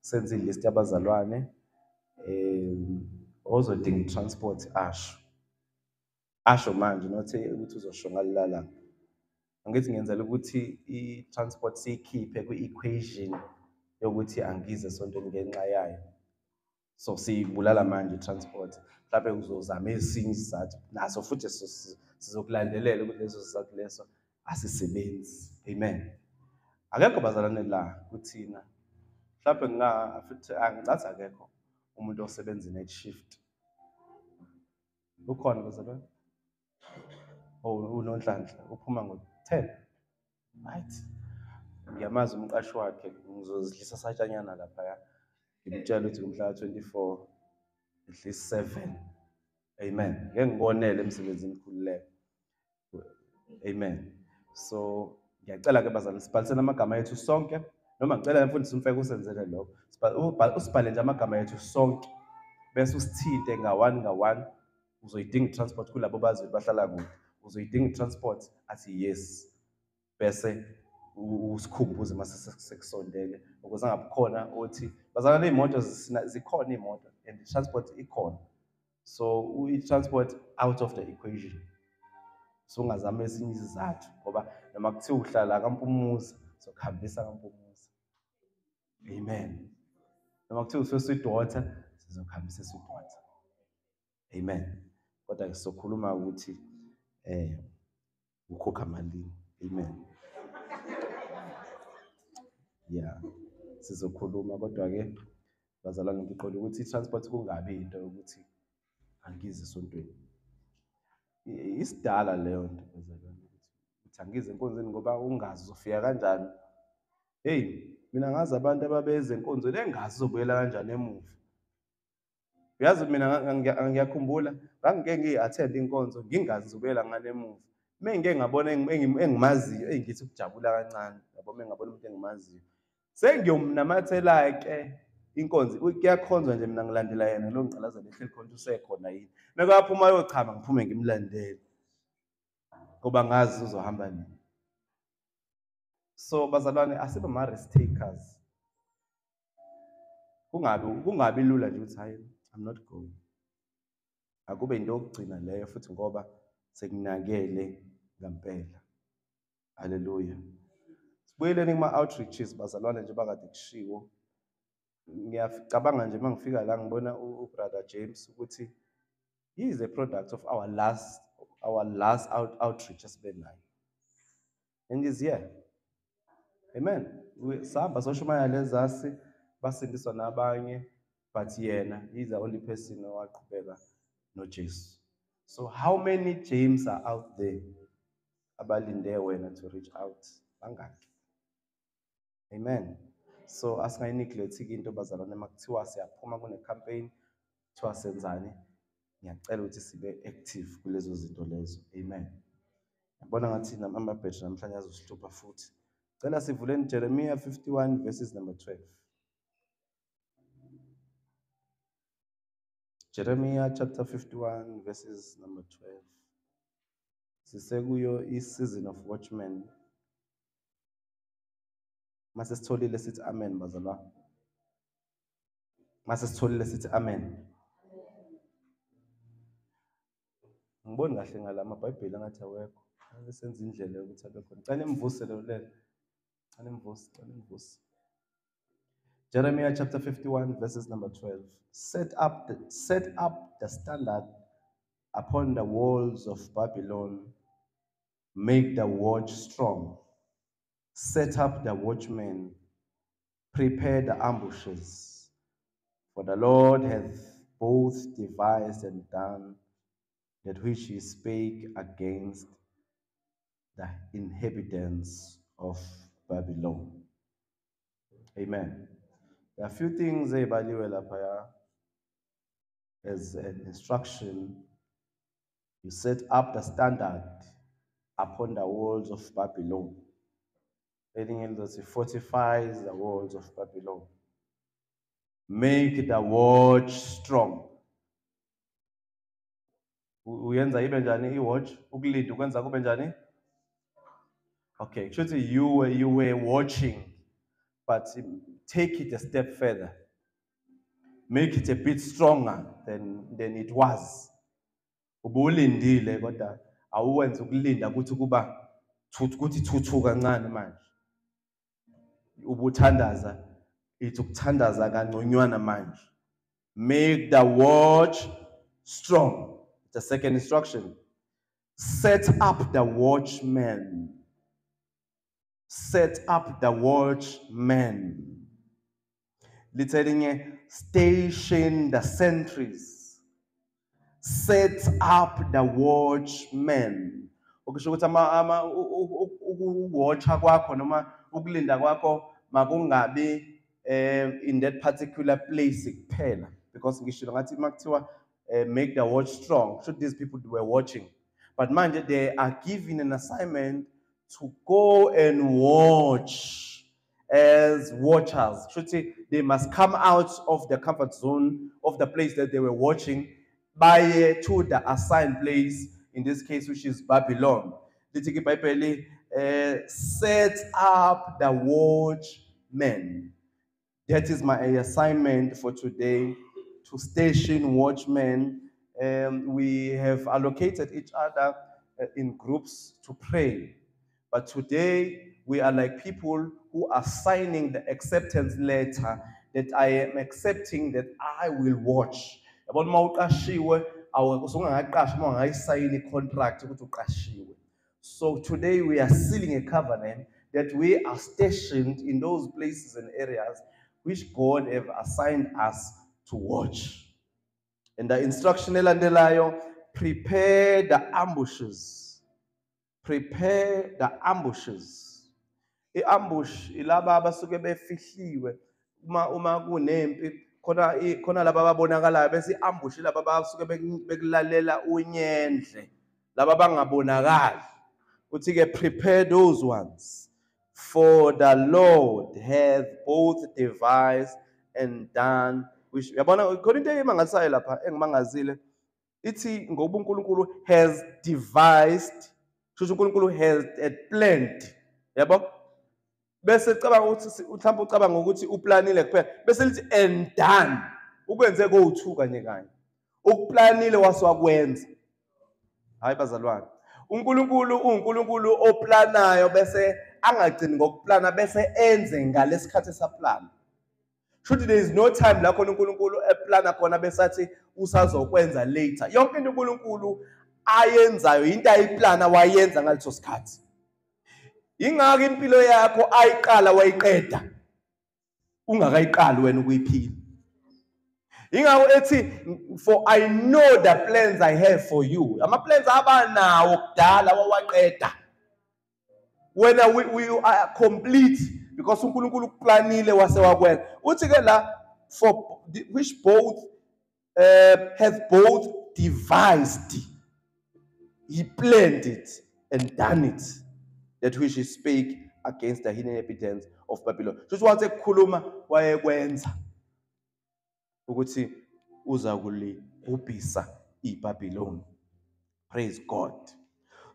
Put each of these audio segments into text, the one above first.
senze ilist yabazalwane ozodinga transport asho manje not ukuthi uzosho ngalala. Angithi ngiyenzela ukuthi i-transport siyikhiphe kwi-equation yokuthi angize esontweni ngenxa yayo. So siyibulala manje i-transport. Mhlawumbe uzozama esinye isizathu naso futhi sizokulandelela ukuthi leso sizathu leso asisebenzi. Amen. Akekho bazalwane la kuthina. Mhlawumbe futhi angicathi akekho umuntu osebenza i-night shift. Ukhona bazalwane? Unonhlanhla uphuma ngo-10. Right. Ngiyamazi umqashi wakhe ngizozidlisa satshanyana lapha ngimtshela ukuthi ngomhla 24 at least 7. Amen. Ngeke ngibonele emsebenzini khululeka. Amen. So ngiyacela ke bazalwane sibhalisene amagama ethu sonke noma ngicela mfundisi umfeke usenzele lokho. Usibhale nje amagama ethu sonke bese usithinte nga-1 uzoyidinga i-transport kulabo bahlala kude. Uzoyidinga i-transport athi yes. Bese usikhumbuze mase sekusondele ukuze angabukhona othi bazalwane imoto zikhona imoto and transport ikhona. So i-transport out of the equation. So ungazama ezinye izizathu ngoba noma kuthiwa uhlala kaMpumuza sokuhambisa kaMpumuza. Amen. Noma kuthiwa usesidwotha sizokuhambisa esidwotha. Amen. Kodwa ke sokhuluma ukuthi ukhokha malini. Amen. Yeah. Sizokhuluma kodwa ke bazalwane ngiqonda ukuthi i-transport kungabi into yokuthi angize esontweni. Isidala leyo nto bazalwane ukuthi angize enkonzweni ngoba ungazi uzofika kanjani. Hey, mina ngazi abantu ababeze enkonzweni engazi uzobuyela kanjani emuva. Uyazi mina ngiyakhumbula ngangike ngi-attend inkonzo ngingazi uzobuyela ngane emuva. Mengike ngabona engimaziyo ngithi ukujabula kancane yabo mengabona umuntu engimaziyo. Sengiyomnamathela ke inkonzo kuyakhonzwa nje mina ngilandela yena lo ngicalaza lehleli khona usekhona yini. Mekaphuma ayochama ngiphume ngimlandele. Ngoba ngazi uzohamba nini. So bazalwane asibe ama risk takers. Kungabi lula nje ukuthi hayi I'm not going. Akube into yokugcina leyo futhi ngoba sekunakele ngempela. Hallelujah. Sibuyeleni kuma outreaches bazalwane nje bakade kushiwo. Ngiyacabanga nje mangifika la ngibona ubrother James ukuthi he is a product of our last outreach esibenayo. And he's here. Amen. Sahamba soshumaya lezasi basindiswa nabanye but yena he's the only person owaqhubeka noJesu. So how many James are out there abalinde wena to reach out? Bangaki? Amen. So asingayineglect into bazalwane makuthiwa siyaphuma kune campaign kuthiwa senzani ngiyacela ukuthi sibe active kulezo zinto lezo. Amen. Ngibona ngathi amabhedri namhlanje azosihlupa futhi. Cela sivuleni Jeremiah 51 verses number 12. Jeremiah chapter 51 verses number 12. Sisekuyo i-season of watchmen. Mase sitholile sithi amen bazalwane. Mase sitholile sithi amen. Ngiboni kahle ngala amabhayibheli angathi awekho. Senze indlela yokuthi abe khona. Cela imvuse lo lele. Cela imvuse. Jeremiah chapter 51 verses number 12. Set up the standard upon the walls of Babylon. Make the watch strong. Set up the watchmen. Prepare the ambushes. For the Lord hath both devised and done that which he spake against the inhabitants of Babylon. Amen. There are a few things ebaliwe lapha as an instruction. You set up the standard upon the walls of Babylon. Meaning it fortifies the walls of Babylon. Make the watch strong. Uyenza ibe njani i-watch? Ukulinda ukwenza kube njani? Okay, kushuthi you were watching, but take it a step further. Make it a bit stronger than it was. Ubulindile kodwa awuwenza ukulinda ukuthi kuthi thuthu kancane manje. Ubuthandaza ithi ukuthandaza kangconywana manje. Make the watch strong. The second instruction. Set up the watchmen. Set up the watchmen. Literally, station the sentries. Set up the watchmen. Okusho ukuthi ukuwatcha kwakho noma ukulinda kwakho makungabi in that particular place kuphela, because ngisho ngathi makuthiwa make the watch strong, should these people were watching, but manje they are given an assignment to go and watch as watchers. Should say they must come out of the comfort zone of the place that they were watching by to the assigned place, in this case, which is Babylon. Set up the watchmen. That is my assignment for today, to station watchmen. We have allocated each other in groups to pray. But today, we are like people who are signing the acceptance letter that I am accepting that I will watch. So today we are sealing a covenant that we are stationed in those places and areas which God have assigned us to watch. And the instruction elandelayo, prepare the ambushes. Prepare the ambushes. I-ambush ilaba abasuke befihliwe uma kunempi khona laba ababonakalayo bese i-ambush laba abasuke bekulalela unyendle laba bangabonakali. Uthi ke prepare those ones, for the Lord hath both devised and done, which yabona khona into emangasayo lapha engimangazile ithi ngoba uNkulunkulu has devised, kusho uNkulunkulu has planned, yabo bese cabanga ukuthi mhlawumbe ucabanga ukuthi uplanile kuphela bese lithi and done, ukwenze ko2 kanye kanye, ukuplanile waswakwenza. Hayi bazalwane, uNkulunkulu uNkulunkulu oplanayo bese angagcini ngokuplana bese enze ngalesikhathi esaplana. Should there is no time la khona uNkulunkulu eplana khona bese athi usazokwenza later. Yonke into uNkulunkulu ayenzayo into ayiplana wayenza ngaleso sikhathi. Ingaka impilo yakho ayiqala wayiqeda ungakayiqali wena ukuyiphila. Ingako ethi for I know the plans I have for you. Ama plans abanawo kudala wawaqeda. When we are complete, because uNkulunkulu kuplanile wasewakwenza. Uthi ke la for which both have both devised. He planned it and done it, that which he spake against the hidden inhabitants of Babylon. Just wathi kukhuluma wayekwenza ukuthi uza kulibhubhisa iBabylon. Praise God.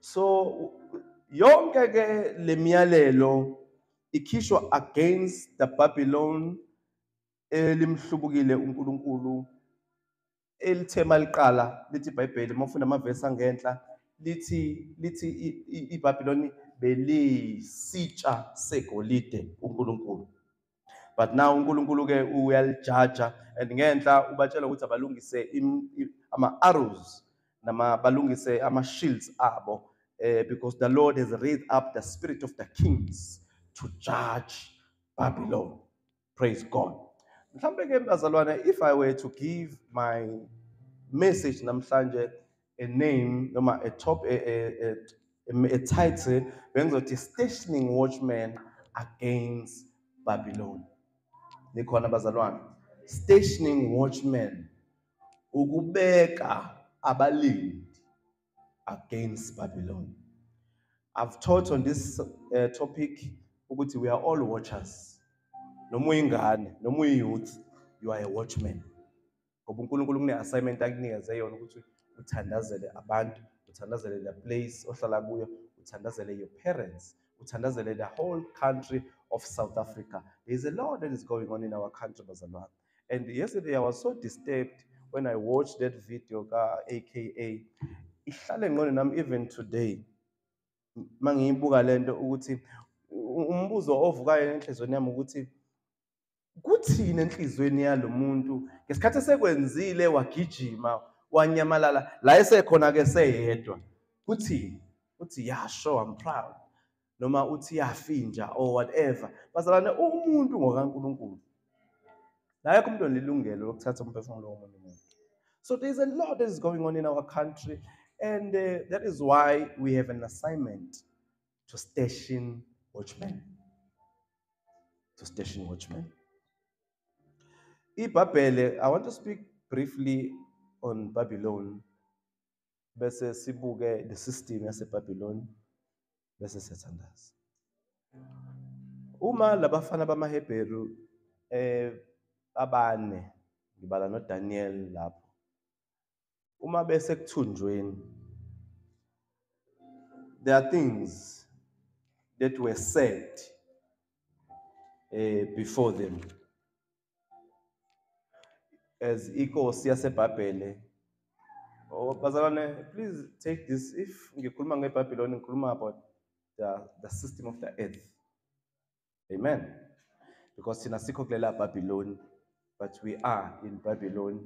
So yonke ke lemiyalelo ikhishwa against the Babylon elimhlubukile uNkulunkulu. Elithema liqala lithi iBhayibheli mawufunda amavesi angenhla lithi iBabylon belisitsha segolide uNkulunkulu. But now uNkulunkulu ke uyalijaja, and ngenhla ubatshela ukuthi abalungise ama arrows nama balungise ama shields abo, because the Lord has raised up the spirit of the kings to judge Babylon. Praise God. Mhlambe ke bazalwane, if I were to give my message namhlanje a name noma a title bengizothi stationing watchmen against Babylon. Nikhona bazalwane, stationing watchmen, ukubeka abalindi against Babylon. I've taught on this topic ukuthi we are all watchers. Noma uyingane, noma uyiyouth, you are a watchman. Ngoba uNkulunkulu kune assignment akunikeze yona ukuthi uthandazele abantu, uthandazele the place ohlala kuyo, uthandazele your parents, uthandazele the whole country of South Africa. There's a lot that is going on in our country, bazalwane. And yesterday I was so disturbed when I watched that video ka AKA. Ihlale engqondweni nami even today. Mangiyibuka lento ukuthi umbuzo ovukayo enhlizweni yami ukuthi kuthini enhlizweni yalomuntu ngesikhathi sekwenzile wagijima wanyamalala la esekhona ke seyedwa kuthini uthi yeah sure I'm proud noma uthi yafinja or whatever bazalwane umuntu ngokaNkulunkulu la yakho umuntu onelungelo lokuthatha umphefumulo womunye umuntu. So there's a lot that is going on in our country, and that is why we have an assignment to station watchmen. To station watchmen. Ibabele, I want to speak briefly on Babylon. Bese sibuke the system yaseBabylon. Bese siyathandaza. Uma labafana bamaHebheru abane ngibala noDaniel lapho. Uma bese kuthunjweni, there are things that were said before them. As inkosi yaseBhabhele, bazalwane, please take this. If ngikhuluma ngeBabylon, ngikhuluma about the system of the earth. Amen. Because thina sikho kulela Babylon, but we are in Babylon.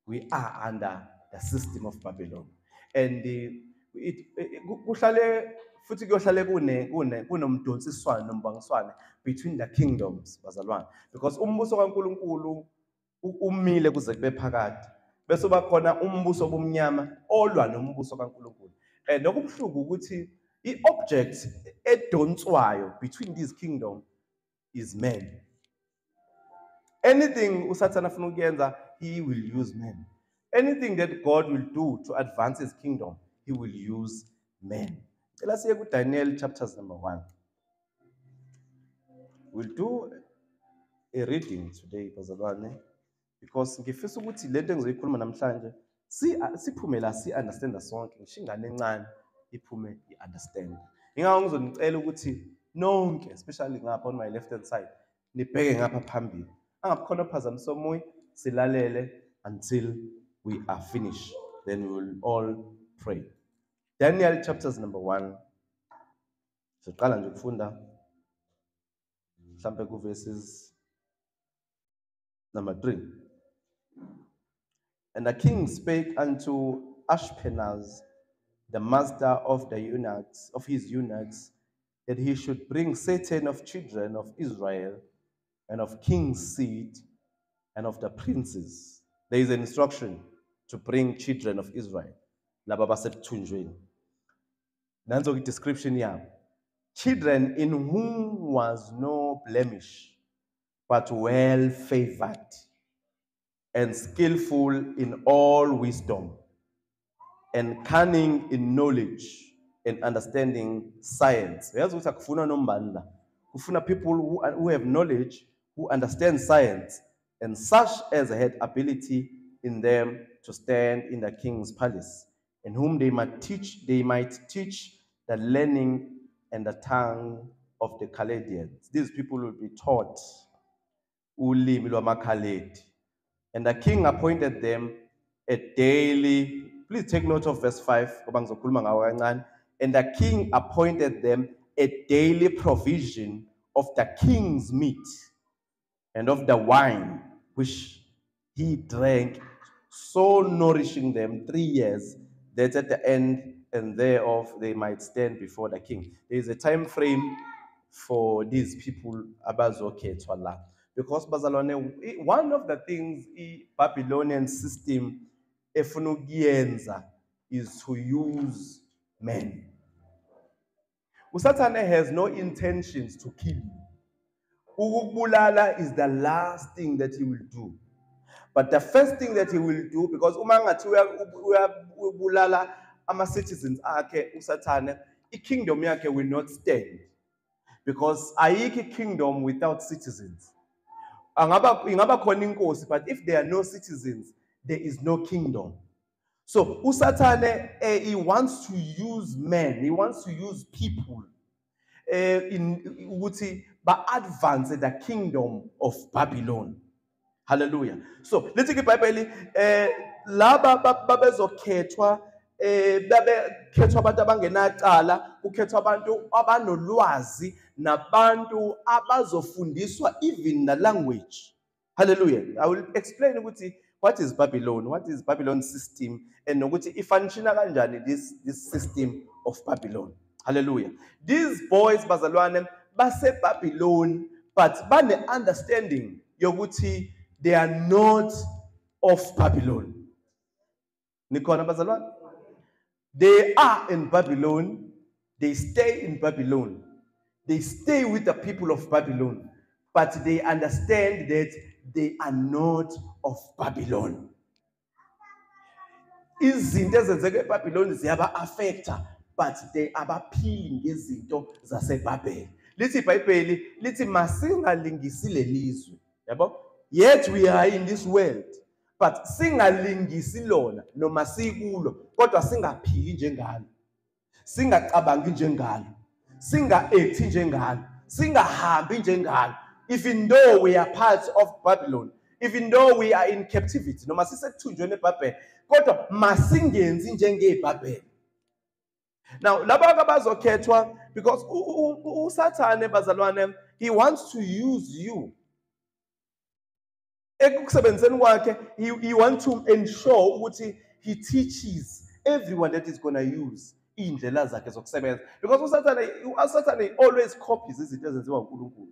We are under the system of Babylon. And kuhlale futhi kuyohlale kunomdonsiswano nombangiswane between the kingdoms, bazalwane. Because umbuso kaNkulunkulu umile kuze kube phakade. Bese bakhona umbuso obumnyama olwa nombuso kaNkulunkulu. And okubhluku ukuthi i-object edonswayo between these kingdoms is man. Anything uSathana afuna ukuyenza, he will use men. Anything that God will do to advance his kingdom, he will use men. Let's see Daniel chapters number 1. We'll do a reading today, bazalwane, because ngifisa ukuthi lento engizoyikhuluma namhlanje siphume la si-understanda sonke, ngisho ingane encane iphume i-understand. Ingakho ngizonicela ukuthi nonke, especially ngapha on my left hand side, nibheke ngapha phambili. Angakhona ophazamisa omunye, silalele until we are finished. Then we will all pray. Daniel chapters number 1. Siqala nje ukufunda mhlambe ku verses number 3. And the king spake unto Ashpenaz, the master of the eunuchs, of his eunuchs, that he should bring certain of children of Israel, and of king's seed, and of the princes. There is an instruction to bring children of Israel. Laba basebuthunjweni. Nanzo ke description yabo. Children in whom was no blemish, but well favored, and skillful in all wisdom, and cunning in knowledge, and understanding science. Uyazi ukuthi akufuna nombani la. Kufuna people who have knowledge, who understand science, and such as had ability in them to stand in the king's palace, and whom they might teach the learning and the tongue of the Chaldeans. These people will be taught ulimi lwamaKhaledi. And the king appointed them a daily, please take note of verse 5, and the king appointed them a daily provision of the king's meat and of the wine which he drank, so nourishing them 3 years, that at the end and thereof they might stand before the king. There is a time frame for these people abazokhethwa la. Because bazalwane, one of the things the Babylonian system efuna ukuyenza is to use men. Usathane has no intentions to kill you. Ukubulala is the last thing that he will do. But the first thing that he will do, because uma ngathi uyabulala ama-citizens akhe uSathane, i-kingdom yakhe will not stand. Because ayikho kingdom without citizens. Ingaba khona inkosi, but if there are no citizens, there is no kingdom. So uSathane, he wants to use men, he wants to use people in ukuthi ba-advance the kingdom of Babylon. Hallelujah. So lithi iBhayibheli laba babezokhethwa babekhethwa abantu abangenacala, kukhethwa abantu abanolwazi nabantu abazofundiswa even the language. Hallelujah. I will explain ukuthi what is Babylon, what is Babylon system, and nokuthi ifunctiona kanjani this system of Babylon. Hallelujah. These boys bazalwane base Babylon, but bane understanding yokuthi they are not of Babylon. Nikhona bazalwane? They are in Babylon. They stay in Babylon. They stay with the people of Babylon. But they understand that they are not of Babylon. Izinto ezenzeka eBabylon ziyaba-affecta, but they abaphili ngezinto zaseBabel. Lithi iBhayibheli lithi masingalingisi lelizwe. Yabo? Yet we are in this world, but singalingisi lona noma sikulo, kodwa singaphili njengalo, singacabangi njengalo, singa-acti njengalo, singahambi njengalo. Even though we are part of Babylon, even though we are in captivity, noma sisekuthunjweni eBabel, kodwa masingenzi njengeBabel. Now, laba abazokhethwa, because uSathane bazalwane, he wants to use you. Ekusebenzeni kwakhe, he wants to ensure ukuthi he teaches everyone that is going to use indlela zakhe zokusebenza, because uSathane always copies izinto ezenziwa uNkulunkulu.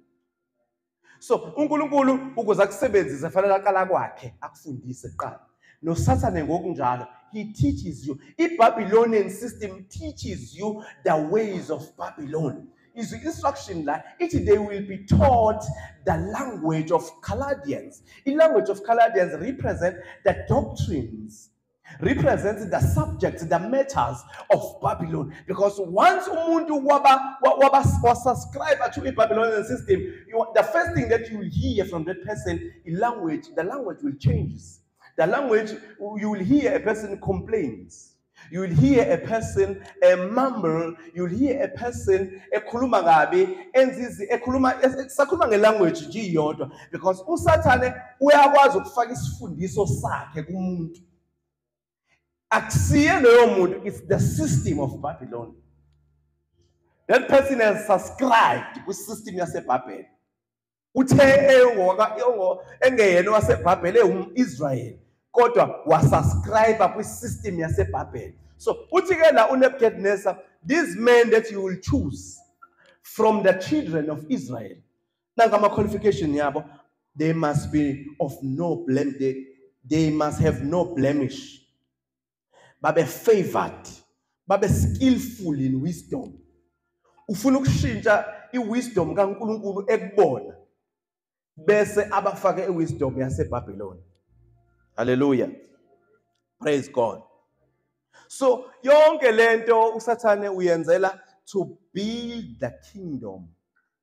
So uNkulunkulu ukuze akusebenzise fanele aqala kwakhe akufundise kuqala. NoSathane ngokunjalo, he teaches you. I-Babylonian system teaches you the ways of Babylon. Is the instruction like they will be taught the language of Chaldeans. The language of Chaldeans represent the doctrines, represents the subjects, the matters of Babylon. Because once umuntu was subscribed to the Babylonian system, the first thing that you will hear from that person is language. The language will change. The language, you will hear a person complains. You will hear a person mumble. You will hear a person ekhuluma kabi, enzizi ekhuluma sakhuluma ngelanguage nje iyodwa, because uSathane uyakwazi ukufaka isifundiso sakhe kumuntu. Akusiye loyo muntu, it's the system of Babylon. That person has subscribed to the system yaseBabel. Uthe engeyena waseBabel Israel, kodwa wasubscribe kwi-system yaseBabel. So uthi ke la uNebuchadnezzar, these men that you will choose from the children of Israel, nanga ama qualification yabo, they must be of no blame, they must have no blemish. Babe favored, babe skillful in wisdom. Ufuna ukushintsha iwisdom kaNkulunkulu ekubona, bese abafake iwisdom yaseBabylon. Hallelujah. Praise God. So yonke lento uSathane uyenzela to build the kingdom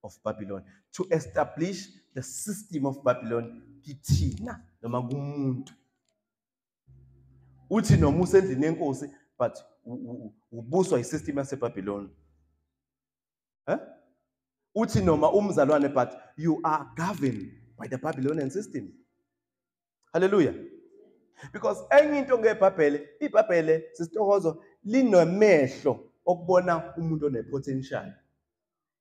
of Babylon, to establish the system of Babylon kithina noma kumuntu. Uthi noma usendlini yenkosi, but ubuswa isystem yaseBabylon. Uthi noma umzalwane, but you are governed by the Babylonian system. Hallelujah. Because enye into ngeBhabhele, iBhabhele sisitokozo linomehlo okubona umuntu onepotential.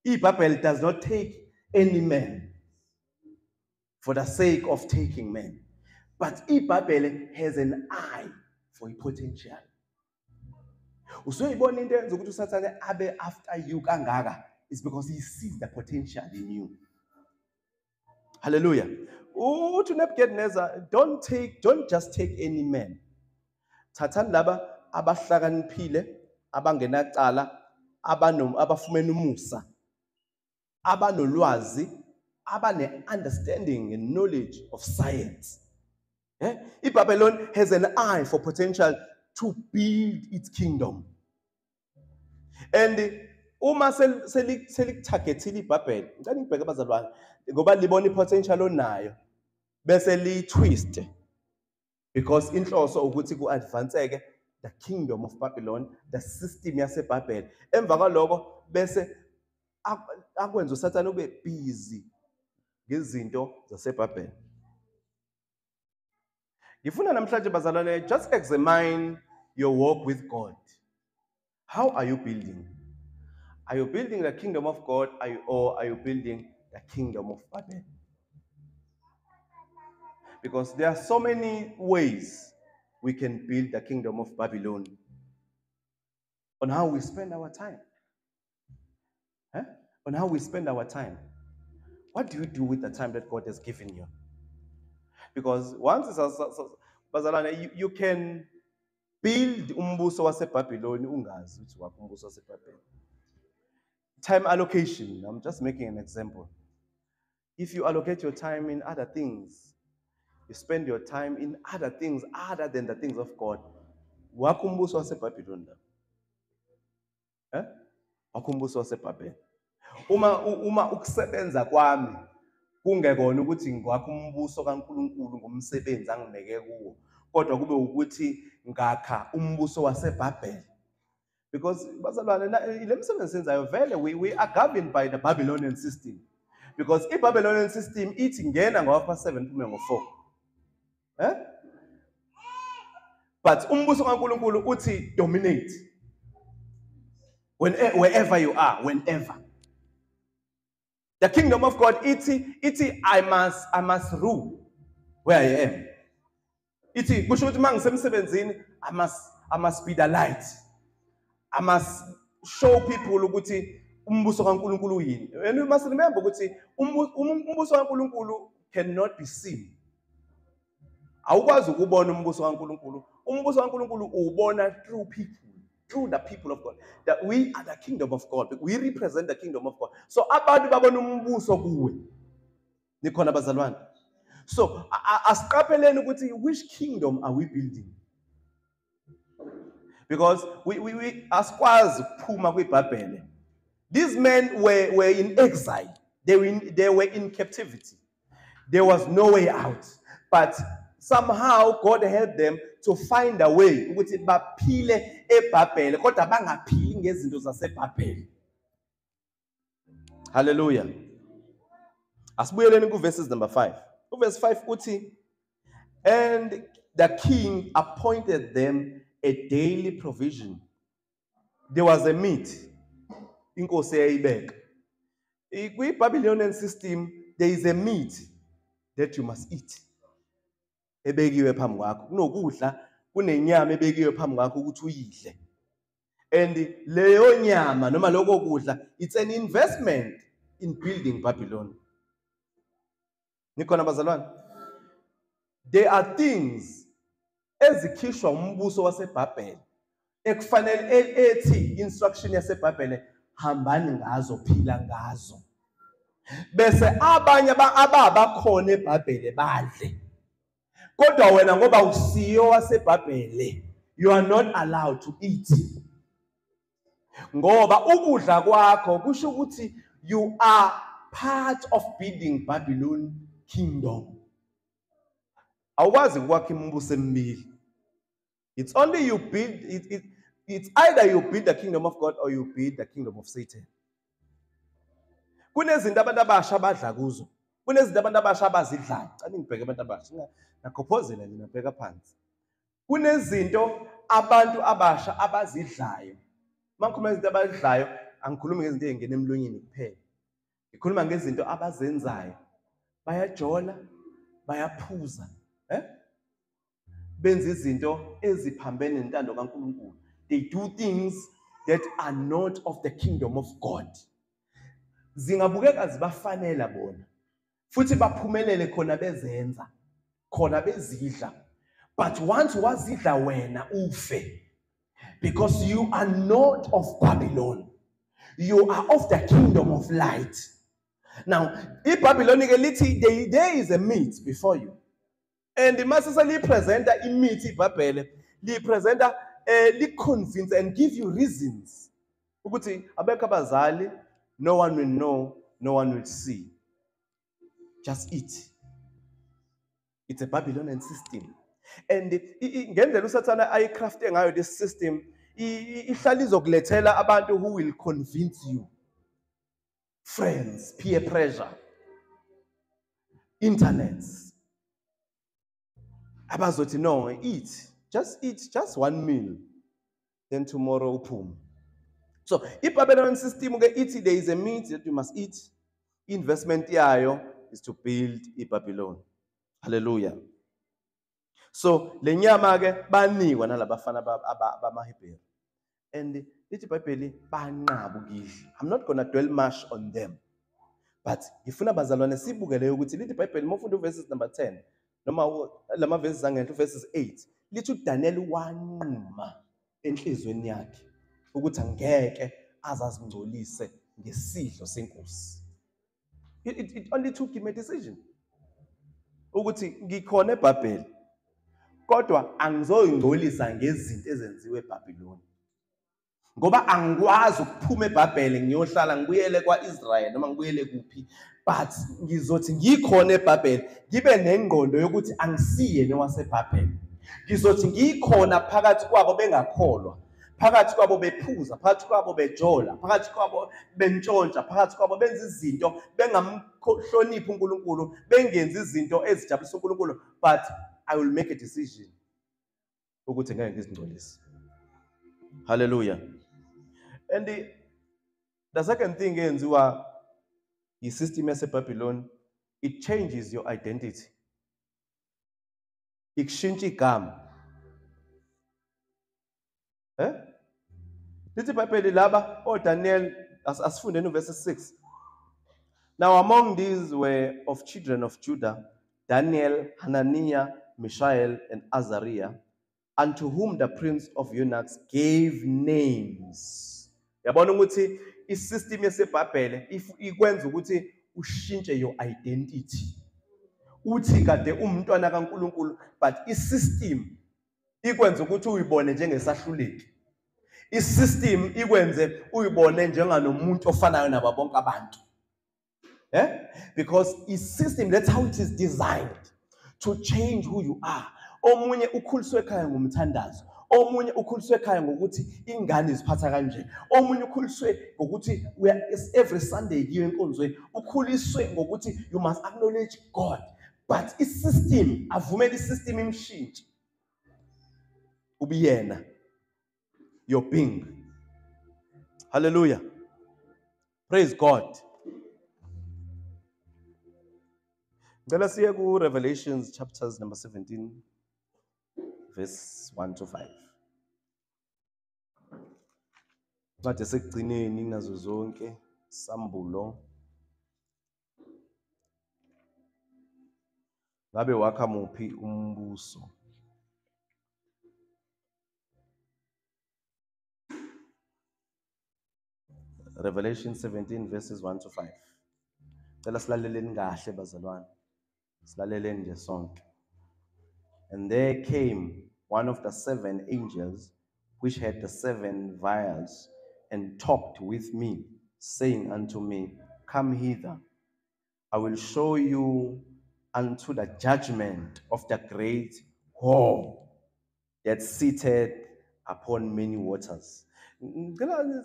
iBhabhele does not take any man for the sake of taking men, but iBhabhele has an eye for a potential. Usoyibona into enza ukuthi uSathane abe after you kangaka is because he sees the potential in you. Hallelujah. To Nebuchadnezzar, don't just take any man. Thathani laba abahlakaniphile, abangenacala, abafumene umusa, abanolwazi, abane understanding and knowledge of science. Babylon has an eye for potential to build its kingdom. And uma seli-targetile iBhabhele, ngicela ngibheke abazalwane, ngoba libona i-potential onayo, bese li-twist, because inhloso ukuthi ku-advanceke the kingdom of Babylon, the system yaseBhabhele. Emva kwaloko bese akwenza uSathane ube busy ngezinto zaseBhabhele. Ngifuna namhlanje bazalwane, just examine your walk with God. How are you building? Are you building the kingdom of God, or are you building the kingdom of Babel? Because there are so many ways we can build the kingdom of Babylon on how we spend our time. On how we spend our time. What do you do with the time that God has given you? Because once you can build umbuso waseBabylon ungazi ukuthi wakho umbuso waseBabylon. Time allocation, I'm just making an example. If you allocate your time in other things, you spend your time in other things other than the things of God, wakho umbuso waseBabylon la. Wakho umbuso waseBabylon. Uma ukusebenza kwami kungekona ukuthi ngwakho umbuso kaNkuluNkulu ngomsebenzi angineke kuwo, kodwa kube ukuthi ngakha umbuso waseBhabhele. Because bazalwane, le msebenzi senzayo vele we are governed by the Babylonian system. Because i-Babylonian system ithi ngena ngo-7 phume ngo-4. But umbuso kaNkuluNkulu uthi dominate. Wherever you are, whenever. The kingdom of God, iti I must rule where I am. Iti kusho ukuthi mangisemsebenzini, I must be the light. I must show people ukuthi umbuso kaNkuluNkulu yini. And you must remember ukuthi umbuso kaNkuluNkulu cannot be seen. Awukwazi ukubona umbuso kaNkuluNkulu. Umbuso kaNkuluNkulu ubona through people. Through the people of God, that we are the kingdom of God. We represent the kingdom of God. So abantu babona umbuso kuwe. Nikhona bazalwane. So asiqapheleni ukuthi which kingdom are we building? Because we asikwazi ukuphuma kwiBhabhele. These men were in exile. They were in captivity. There was no way out. But somehow God helped them to find a way ukuthi baphile eBhabhele kodwa bangaphili ngezinto zaseBhabhele. Hallelujah. Asibuyeleni kuverses number 5. Verse 5 uthi, and the king appointed them a daily provision. There was a meat. Inkosi eyayibeka. Kwi-Babylonian system, there is a meat that you must eat. Ebekiwe phambi kwakho kunokudla kunenyama ebekiwe phambi kwakho ukuthi uyidle, and leyo nyama noma lokho kudla, it's an investment in building Babylon. Nikhona bazalwane, there are things ezikhishwa umbuso waseBhabhele ekufanele ethi instruction yaseBhabhele hambani ngazo, phila ngazo, bese abanye abakhona eBhabhele badle. Kodwa wena ngoba usiyo waseBhabhele, you are not allowed to eat. Ngoba ukudla kwakho kusho ukuthi you are part of building Babylon kingdom. Awukwazi ukwakha imbuso emibili. It's only you build it's either you build the kingdom of God or you build the kingdom of Satan. Kunezinto abantu abasha abadla kuzo. Kunezinto abantu abasha abazidlayo. Xa ngibheke abantu abasha ngakhophozela mina bheka phansi. Kunezinto abantu abasha abazidlayo. Mangikhuluma ngezinto abazidlayo, angikhulumi ngezinto ezingena emlonyeni kuphela. Ngikhuluma ngezinto abazenzayo. Bayajola, bayaphuza, benza izinto eziphambene nentando kaNkuluNkulu. They do things that are not of the kingdom of God. Zingabukeka zibafanela bona. Futhi baphumelele khona bezenza, khona bezidla. But once wazidla wena ufe, because you are not of Babylon. You are of the kingdom of light. Now, if Babylon there is a meat before you. And the master present a meat Babel, li present li convince and give you reasons. Ukuthi abekho abazali, no one will know, no one will see. Just eat. It's a Babylonian system. And ngendlela uSathane ayicrafte ngayo this system, ihlala izokulethela abantu who will convince you. friends, peer pressure, internet. Abazothi no, eat just one meal, then tomorrow uphume. So i-Babylon system ke ithi there is a meat that you must eat. Investment yayo is to build i-Babylon. Hallelujah. So le nyama ke banikwa nalabafana bamaHebheru. And lithi iBhayibheli banqaba ukidla. I'm not going to dwell much on them. But ngifuna bazalwane sibukele ukuthi lithi iBhayibheli mawufunda verses number 10 noma lama verses angentla verses 8 lithi uDaniel wanquma enhlizweni yakhe ukuthi angeke azazingcolise ngesidlo senkosi. It only took him a decision. Ukuthi ngikhona eBhabheli kodwa angizoyingcolisa ngezinto ezenziwe eBhabhiloni. Ngoba angikwazi ukuphuma eBhabheli ngiyohlala ngibuyele kwaIsrael noma ngibuyele kuphi, but ngizothi ngikhona eBhabheli ngibe nengqondo yokuthi angisiye newaseBhabheli. Ngizothi ngikhona phakathi kwabo bengakholwa, phakathi kwabo bephuza, phakathi kwabo bejola, phakathi kwabo bentshontsha, phakathi kwabo benza izinto bengamhloniphi uNkulunkulu, bengenza izinto ezijabulisa uNkulunkulu, but I will make a decision ukuthi ngeke ngizingcolise. Hallelujah. And the second thing yenziwa i-system yaseBabylon, it changes your identity. Ikushintsha igama. Lithi iBhayibheli laba Daniel asifunde no verse 6. Now among these were of children of Judah Daniel, Hananiah, Mishael, and Azariah, unto whom the prince of eunuchs gave names. Yabona ukuthi i-system yaseBhabheli if ikwenza ukuthi ushintshe your identity. Uthi kade umntwana kaNkulunkulu, but i-system ikwenza ukuthi uyibone njengesahluleki. I-system ikwenze uyibone njenganomuntu ofanayo nabo bonke abantu. Because i-system, that's how it is designed to change who you are. Omunye ukhuliswe ekhaya ngomthandazo, omunye ukhuliswe ekhaya ngokuthi ingane iziphatha kanje, omunye ukhuliswe ngokuthi every Sunday yiyo enkonzweni, ukhuliswe ngokuthi you must acknowledge God. But i-system avumela i-system imshintshe ubiyena your being. Hallelujah. Praise God. Ngicela siye ku Revelations chapters number 17 verse 1 to 5. Kade sekugcineni nazo zonke sambulo. Ngabe wakha muphi umbuso? Revelation 17 verses 1 to 5. Cela silaleleni kahle bazalwane. Silaleleni nje sonke. And there came one of the 7 angels which had the 7 vials and talked with me, saying unto me, Come hither, I will show you unto the judgment of the great whore that sitteth upon many waters. Ngicela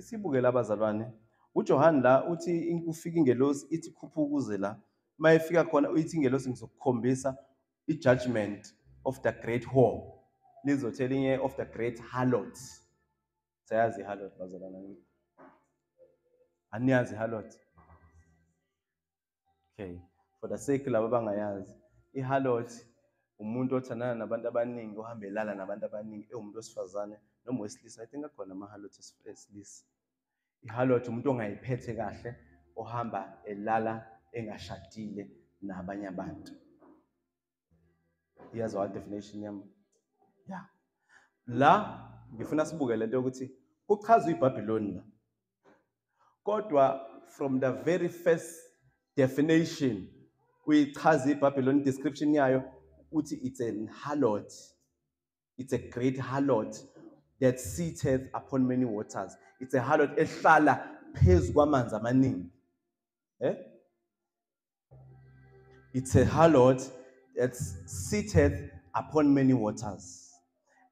sibukele abazalwane. uJohn la uthi ufika ingelosi ithi khuphukuze la. Mayefika khona uyithi ingelosi ngizokukhombisa i-judgment of the great whore. Lizothela inye of the great harlot. Sayazi harlot bazalwane. Aniyazi harlot? Okay. For the sake laba bangayazi, i-harlot umuntu othandana nabantu abaningi ohamba elala nabantu abaningi umuntu osifazane noma wesilisa. I think akhona ama-harlot esilisa. I-harlot umuntu ongayiphethe kahle ohamba elala engashadile nabanye abantu. Here's our definition yami. Yeah. La ngifuna sibuke lento ukuthi kuchazwe iBhabhiloni la. Kodwa from the very first definition uyichaza iBhabhiloni description yayo uthi it's a harlot. It's a great harlot that sitteth upon many waters. It's a harlot ehlala phezu kwamanzi amaningi. It's a harlot that sitteth upon many waters.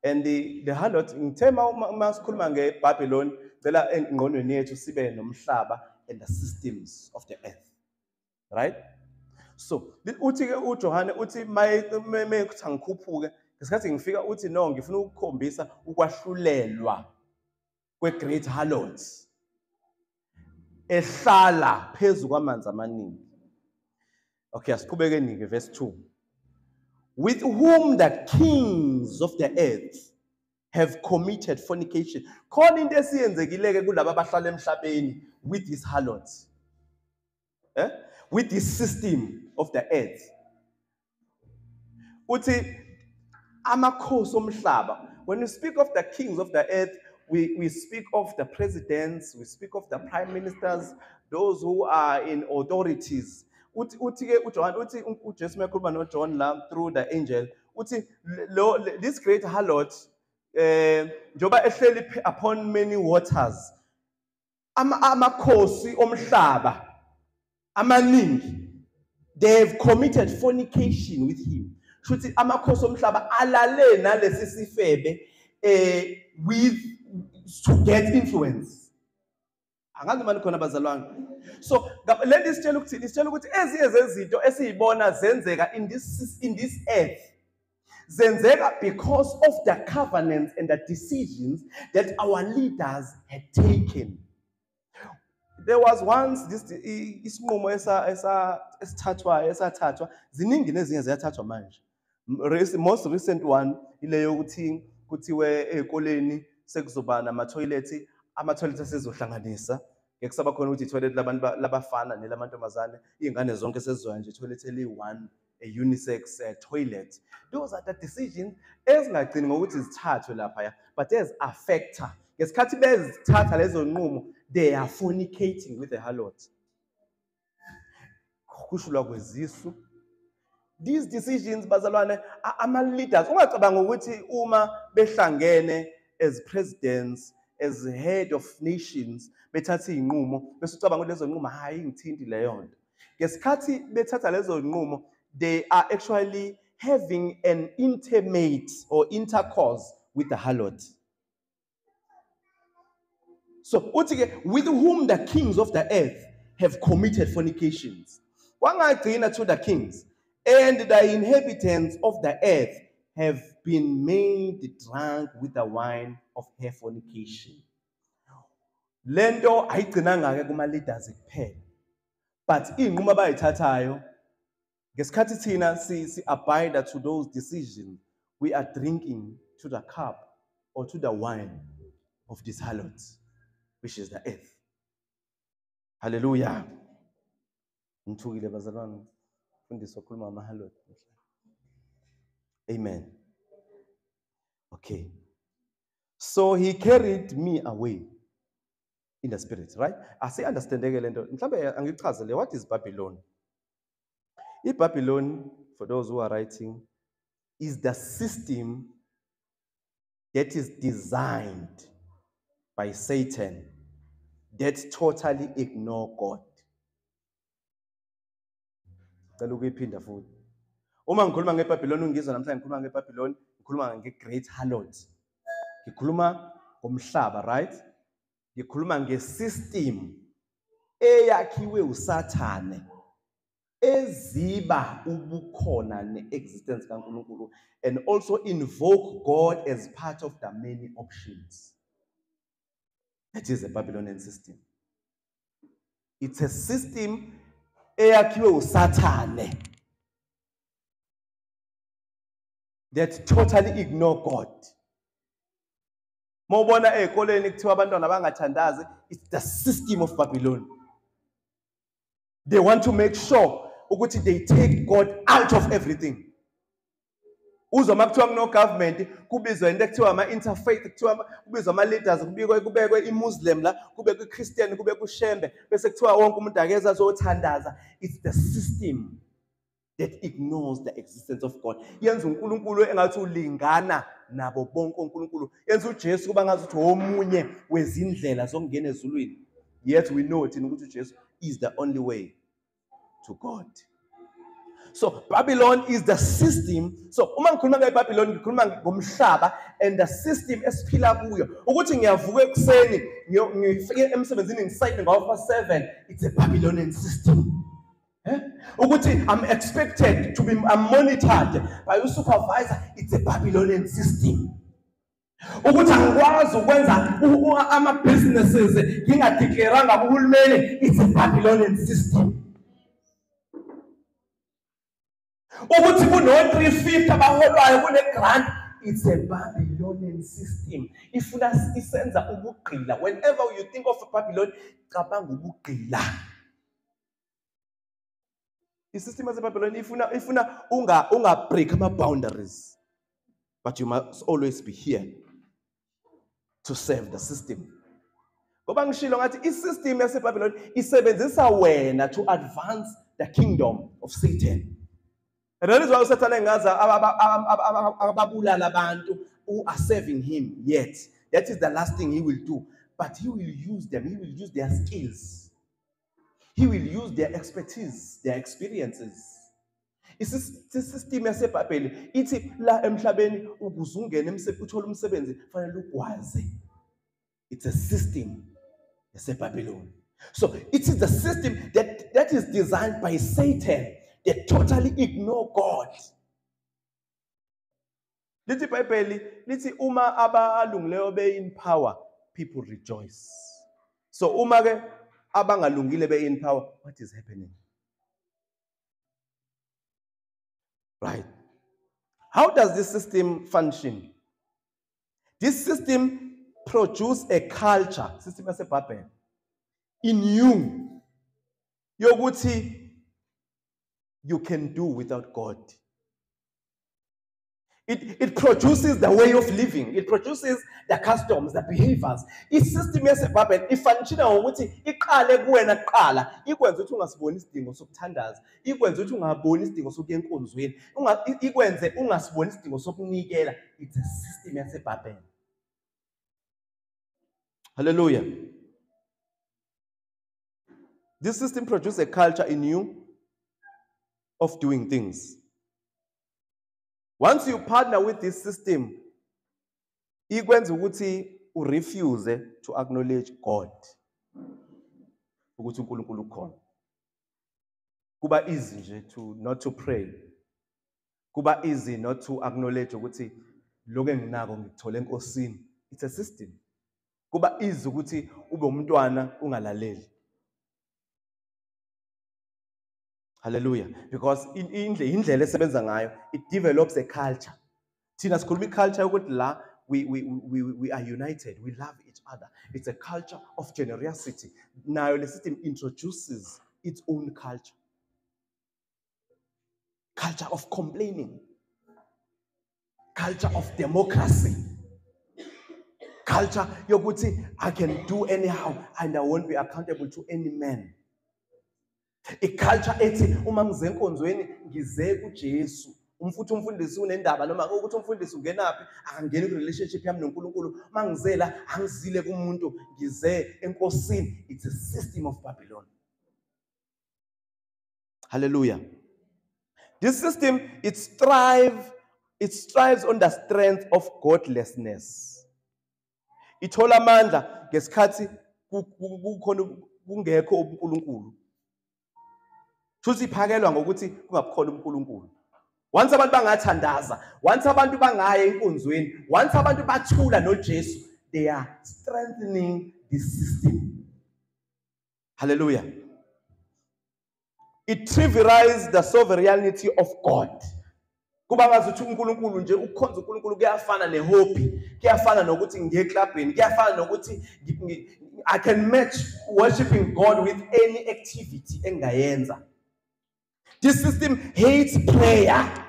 And the harlot, ngithema uma sikhuluma ngeBhabhiloni, cela engqondweni yethu sibe nomhlaba and the systems of the earth. Right? So, uthi ke uJohane uthi mayekuthi angikhuphuke, ngesikhathi ngifika uthi no ngifuna ukukhombisa ukwahlulelwa kwe-great harlot ehlala phezu kwamanzi amaningi. Okay, asiqhubekeni ke verse 2. With whom the kings of the earth have committed fornication. Khona into esiyenzekile-ke kulabo abahlala emhlabeni with these harlots. With this system of the earth. Uthi amakhosi omhlaba. When we speak of the kings of the earth, we speak of the presidents, we speak of the prime ministers, those who are in authorities. Uthi ke uJohn uthi uJesu mayekhuluma noJohn la through the angel uthi this great harlot njoba ehleli upon many waters amakhosi omhlaba amaningi they've committed fornication with him. Shuthi amakhosi omhlaba alale nalesi sifebe with to get influence. Angazi manje khona bazalwane. So let us tell ukuthi ezinye zezinto esizibona zenzeka in this earth zenzeka because of the covenants and the decisions that our leaders had taken. There was once this isinqumo esathathwa ziningi nezinye ziyathathwa manje. Most recent one ile yokuthi kuthiwe ezikoleni sekuzoba nama-toilet sezohlanganisa. Ngekusaba khona ukuthi i-toilet labantu labafana nelamantombazane izingane zonke sezizoya nje i-toilet eli-one, a unisex toilet. Those are the decisions ezingagcini ngokuthi zithathwe lapha, but as affector. Ngesikhathi bezithatha lezo nqumo, they are fornicating with the harlot. Kushulwa kwezisu. These decisions bazalwane ama-leaders ungacabanga ukuthi uma behlangene as presidents, as head of nations bethatha inqumo bese ucabanga lezo nqumo hayi ngithinti leyo nto. Ngesikhathi bethatha lezo nqumo, they are actually having an intimate or intercourse with the harlot. So uthi with whom the kings of the earth have committed fornications. Wangagcina to the kings, and the inhabitants of the earth have been made drunk with the wine of her fornication. Lento ayigcinanga ke kuma leaders kuphela, but inqumo abayithathayo ngesikhathi thina si abide to those decisions, we are drinking to the cup or to the wine of this harlot, which is the earth. Hallelujah. Nthukile bazalwane fundisa ukukhuluma ngamahalot. Amen. Okay. So he carried me away in the spirit, right? Asi understandeke lento. Mhlambe angichazele what is Babylon? Babylon, for those who are writing, is the system that is designed by Satan that totally ignore God. Ukuyiphinda futhi. Uma ngikhuluma ngeBabylon ungizwa namhlanje ngikhuluma ngeBabylon, ngikhuluma nge-great harlot. Ngikhuluma ngomhlaba, right? Ngikhuluma ngesystem eyakhiwe uSathane eziba ubukhona neexistence kaNkulunkulu and also invoke God as part of the many options. That is a Babylonian system. It's a system eyakhiwe uSathane that totally ignore God. Mawubona ezikoleni kuthiwa abantwana bangathandazi, it's the system of Babylon. They want to make sure ukuthi they take God out of everything. Uzwa makuthiwa kuno government kubizwa into ekuthiwa ama-interfaith, kuthiwa kubizwa ama-leaders, kubekwe i-Muslim la, kubekwe i-Christian, kubekwe uShembe, bese kuthiwa wonke umuntu akeza azothandaza. It's the system that ignores the existence of God. Yenza uNkulunkulu engathi ulingana nabo bonke uNkulunkulu. Yenza uJesu kuba ngathi uthi omunye wezindlela zokungena ezulwini. Yet we know ukuthi uJesu is the only way to God. So Babylon is the system. So uma ngikhuluma ngeBabylon ngikhuluma ngomhlaba and the system esiphila kuyo. Ukuthi ngiyavuka ekseni ngifike emsebenzini ngisayine ngo-7, it's a Babylonian system. Ukuthi I'm expected to be monitored by a supervisor, it's a Babylonian system. Ukuthi angikwazi ukwenza ama-businesses ngingadeclaranga kuhulumeni, it's a Babylonian system. Ukuthi kuno-350 abaholwayo kune-grant, it's a Babylonian system. Ifuna isenza ubugqila. Whenever you think of Babylon, cabanga ubugqila. I-system yase-Babylon ifuna unga-break ama-boundaries, but you must always be here to serve the system. Ngoba ngishilo ngathi i-system yase-Babylon isebenzisa wena to advance the kingdom of Satan. And that is why Satan engaza ababulala abantu who are serving him yet. That is the last thing he will do. But he will use them. He will use their skills. He will use their expertise, their experiences. It's a system yase-Babylon. Ithi la emhlabeni ukuze ungene uthole umsebenzi fanele ukwazi. It's a system yase-Babylon. So it is the system that is designed by Satan. They totally ignore God. Lithi iBhayibheli lithi uma abalungileyo be in power, people rejoice. So uma ke abangalungile be in power, what is happening? Right. How does this system function? This system produces a culture, system yase-Babylon, in you. Yokuthi you can do without God. It produces the way of living. It produces the customs, the behaviors. I-system yase-Babylon ifunctiona ngokuthi iqale kuwena kuqala, ikwenze ukuthi ungasiboni isidingo sokuthandaza, ikwenze ukuthi ungaboni isidingo sokuya enkonzweni, ikwenze ungasiboni isidingo sokunikela. It's a system yase-Babylon. Hallelujah. This system produces a culture in you of doing things. Once you partner with this system, ikwenza ukuthi refuse to acknowledge God. Ukuthi uNkulunkulu ukhona. Kuba easy nje not to pray. Kuba easy not to acknowledge ukuthi lokho enginako ngikuthole enkosini. It's a system. Kuba easy ukuthi ube umntwana ungalaleli. Hallelujah. Because indlela esebenza ngayo, it develops a culture. Thina sikhuluma iculture ukuthi la we are united, we love each other. It's a culture of generosity. Now the system introduces its own culture. Culture of complaining. Culture of democracy. Culture yokuthi I can do anyhow and I won't be accountable to any man. A culture ethi uma ngize enkonzweni ngize kuJesu. Umfundisi unendaba noma ukuthi umfundisi ungenaphi akangeni ku relationship yami noNkulunkulu. Mangizela angizile kumuntu ngize enkosini. It's a system of Babylon. Hallelujah. This system it strives on the strength of godlessness. Ithola amandla ngesikhathi kukhona kungekho uNkulunkulu. Futhi iphakelwa ngokuthi kungabukhona uNkulunkulu. Once abantu bangathandaza, once abantu bangaya enkonzweni, once abantu bathula noJesu, they are strengthening this system. Hallelujah. It trivializes the sovereignty of God. Kuba ngazuthi uNkulunkulu nje ukukhonza uNkulunkulu kuyafana nehobby, kuyafana nokuthi ngiye clubini, kuyafana nokuthi I can match worshiping God with any activity engayenza. This system hates prayer.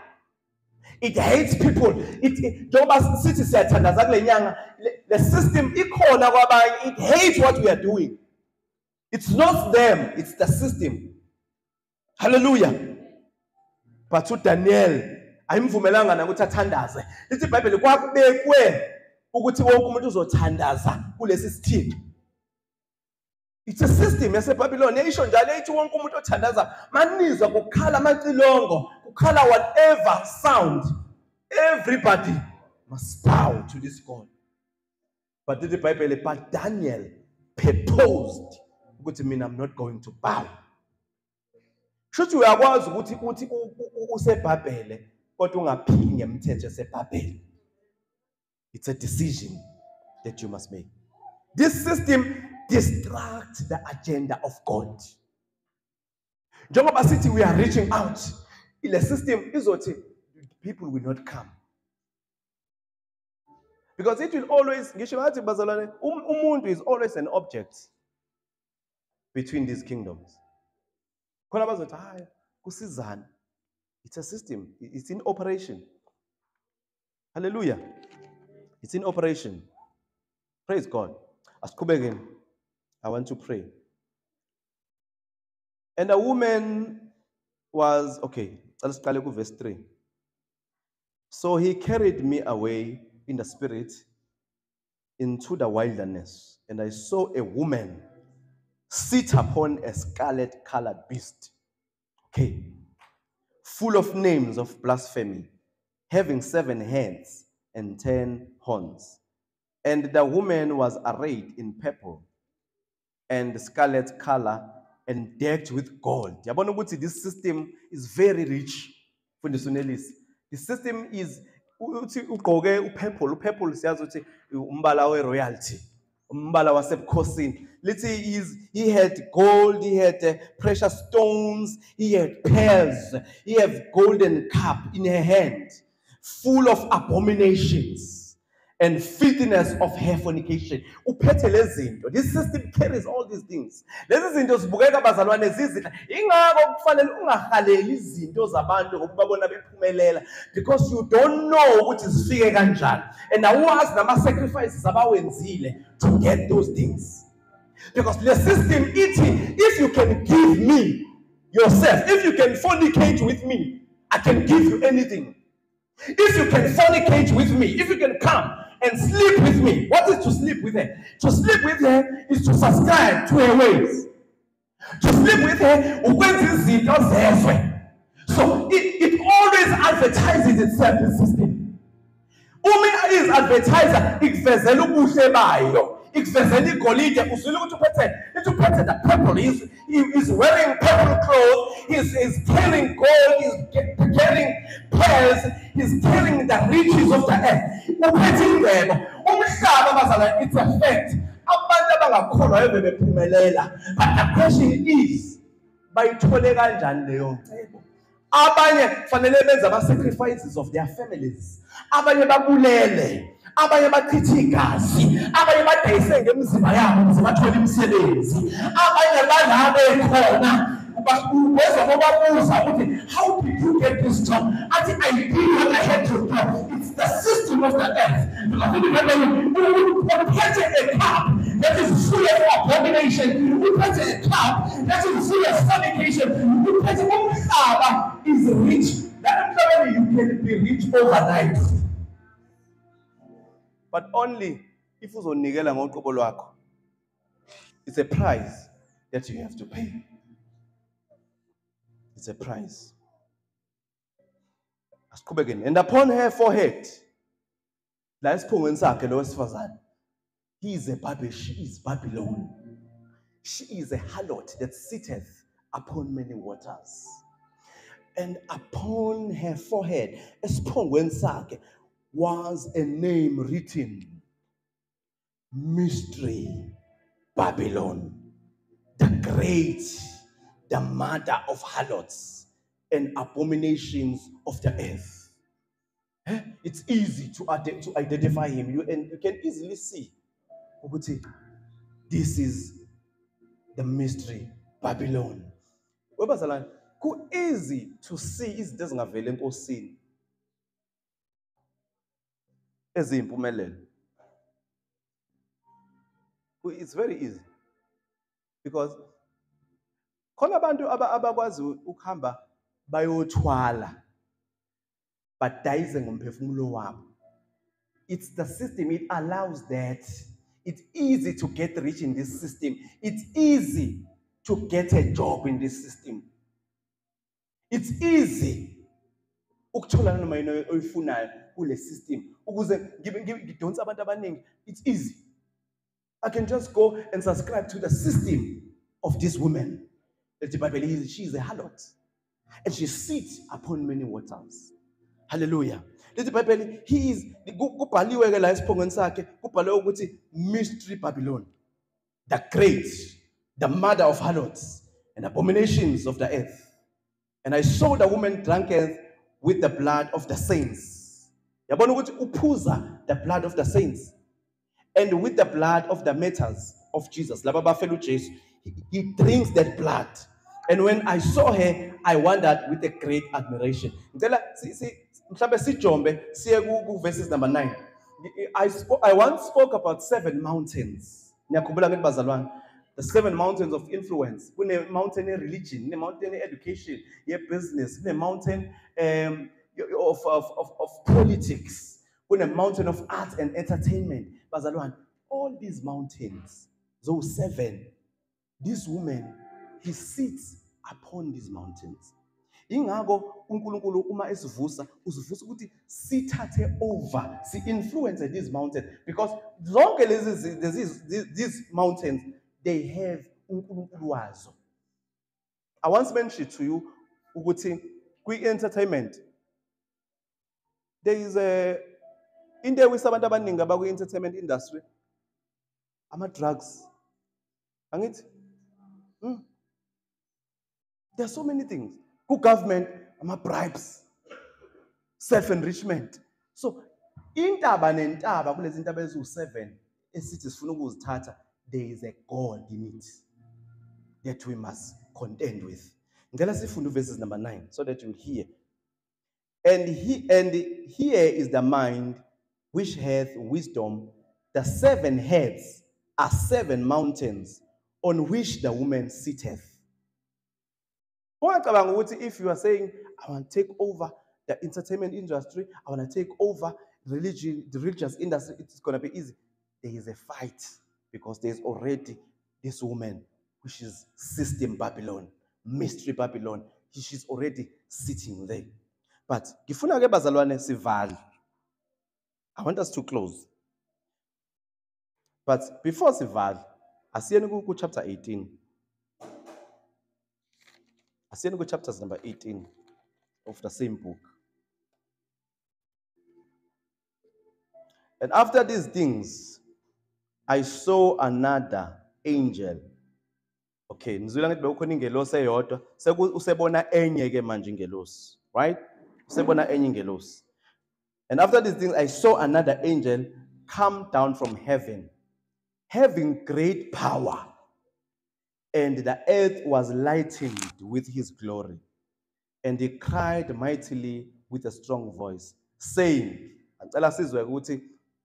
It hates people. The system it hates what we are doing. It's not them, it's the system. Hallelujah. But to Daniel, ayimvumelanga nakuthi athandaze. Lithi iBhayibheli kwakubekwe ukuthi wonke umuntu uzothandaza kulesi sithixo. It's a system yaseBabylon eyisho njalo ethi wonke umuntu othandaza manizwa kukhala amacilongo, kukhala whatever sound, everybody must bow to this God. But the Bible, but Daniel proposed ukuthi mina I'm not going to bow. Shothi uyakwazi ukuthi useBhabhele kodwa ungaphili ngemithetho yaseBhabhele. It's a decision that you must make. This system distracts the agenda of God. Njengoba sithi we are reaching out, ile system izothi people will not come. Because it will always, ngisho ngathi bazalwane, umuntu is always an object between these kingdoms. Khona bazothi hayi kusizana. It's a system. It's in operation. Hallelujah. It's in operation. Praise God. Asiqhubeke. I want to pray. And a woman was, okay, let's start with verse 3. So he carried me away in the spirit into the wilderness, and I saw a woman sit upon a scarlet-colored beast, okay, full of names of blasphemy, having 7 heads and 10 horns. And the woman was arrayed in purple and scarlet color and decked with gold. Yabona ukuthi this system is very rich. The system is uthi ugqoke upurple siyazi ukuthi umbala we-royalty, umbala wasebukhosini. Lithi he had gold, he had precious stones, he had pearls, he had golden cup in her hand, full of abominations and filthiness of her fornication. Uphethe lezinto. This system carries all these things. Lezi zinto zibukeka bazalwane zizidla. Ingakho kufanele ungahaleli izinto zabantu ngokubabona bephumelela, because you don't know ukuthi zifike kanjani. And awazi nama sacrifices abawenzile to get those things. Because the system eating, if you can give me yourself, if you can fornicate with me, I can give you anything. If you can fornicate with me, if you can come and sleep with me. What is to sleep with her? To sleep with her is to subscribe to her ways. To sleep with her, so it always advertises itself, the system. Umi is advertiser, ikvezela ubuhle bayo. Ikvezela igolide, usule ukuthi uphethe the purple. He's wearing purple clothes, he's carrying gold, he's carrying pearls, he's carrying the riches of the earth. Uphethe ingwebo. Umhlaba bazala, it's a fact. Abantu abangakholwa bebephumelela. But the question is, bayithole kanjani leyo ncebo? Abanye fanele benza ama-sacrifices of their families. Abanye babulele, abanye bachithe igazi, abanye badayise ngemizimba yabo ukuze bathole imisebenzi, abanye balapha khona ubezwa bobabuza ukuthi how did you get this job? I did what I had to do. It's the system of the earth. You purchase a cup that is full of abomination. You purchase a cup that is full of fornication. You purchase umhlaba is rich. That means you can be rich overnight. But only if uzonikela ngoqobo lwakho. It's a price that you have to pay. It's a price. And upon her forehead, he is a Babel, she is Babylon. She is a harlot that sitteth upon many waters. And upon her forehead, was a name written, Mystery Babylon, the great, the mother of harlots and abominations of the earth. It's easy to identify him. You can easily see, this is the mystery Babylon. Easy to see is doesn't have a sin. It's very easy. Because khona abantu abakwazi ukuhamba bayothwala badayize ngomphefumulo wabo. It's the system, it allows that. It's easy to get rich in this system. It's easy to get a job in this system. It's easy ukuthola noma yini oyifunayo kule system. Ukuze ngidonsa abantu abaningi. It's easy. I can just go and subscribe to the system of this woman. The Bible is she's a harlot. And she sits upon many waters. Hallelujah. The Bible, he is kubhaliwe ke la esiphongweni sakhe, kubhaliwe ukuthi mystery Babylon, the great, the mother of harlots and abominations of the earth. And I saw the woman drunken with the blood of the saints. Yabona ukuthi uphuza the blood of the saints and with the blood of the martyrs of Jesus. Laba bafela uJesu, he drinks that blood. And when I saw her, I wondered with a great admiration. Mhlambe sijombe siye ku verses number 9. I once spoke about 7 mountains. Ngiyakhumbula ngithi bazalwane, the 7 mountains of influence. Kune mountain of religion, kune mountain of education, ye business, kune mountain of politics, kune mountain of arts and entertainment. Bazalwane, all these mountains, those 7, this woman, he sits upon these mountains. Ingako uNkulunkulu uma esivusa usivusa ukuthi sithathe over, si influence these mountains, because zonke these mountains, they have uNkulunkulu wazo. I once mentioned to you ukuthi kwi-entertainment there is a into abantu abaningi abakwi-entertainment industry, ama-drugs, angithi there are so many things. Good government, bribes, self-enrichment. So, intaba nentaba kulezi intaba eziwu-7 esithi sifuna ukuzithatha, there is a God in it that we must contend with. Ngicela sifunde verses number 9 so that you will hear. And here is the mind which hath wisdom. The 7 heads are 7 mountains on which the woman sitteth. If you are saying, I want to take over the entertainment industry, I want to take over religion, the religious industry, it's going to be easy. There is a fight because there's already this woman, which is system Babylon, mystery Babylon. She's already sitting there. But I want us to close. But before Sival, I see chapter 18. I see chapters number 18 of the same book. And after these things, I saw another angel. Okay, nizwela ngithi bekukhona ingelosi eyodwa, usebona enye ke manje ingelosi, right? Usebona enye ingelosi. And after these things, I saw another angel come down from heaven, having great power. And the earth was lightened with his glory. And he cried mightily with a strong voice, saying,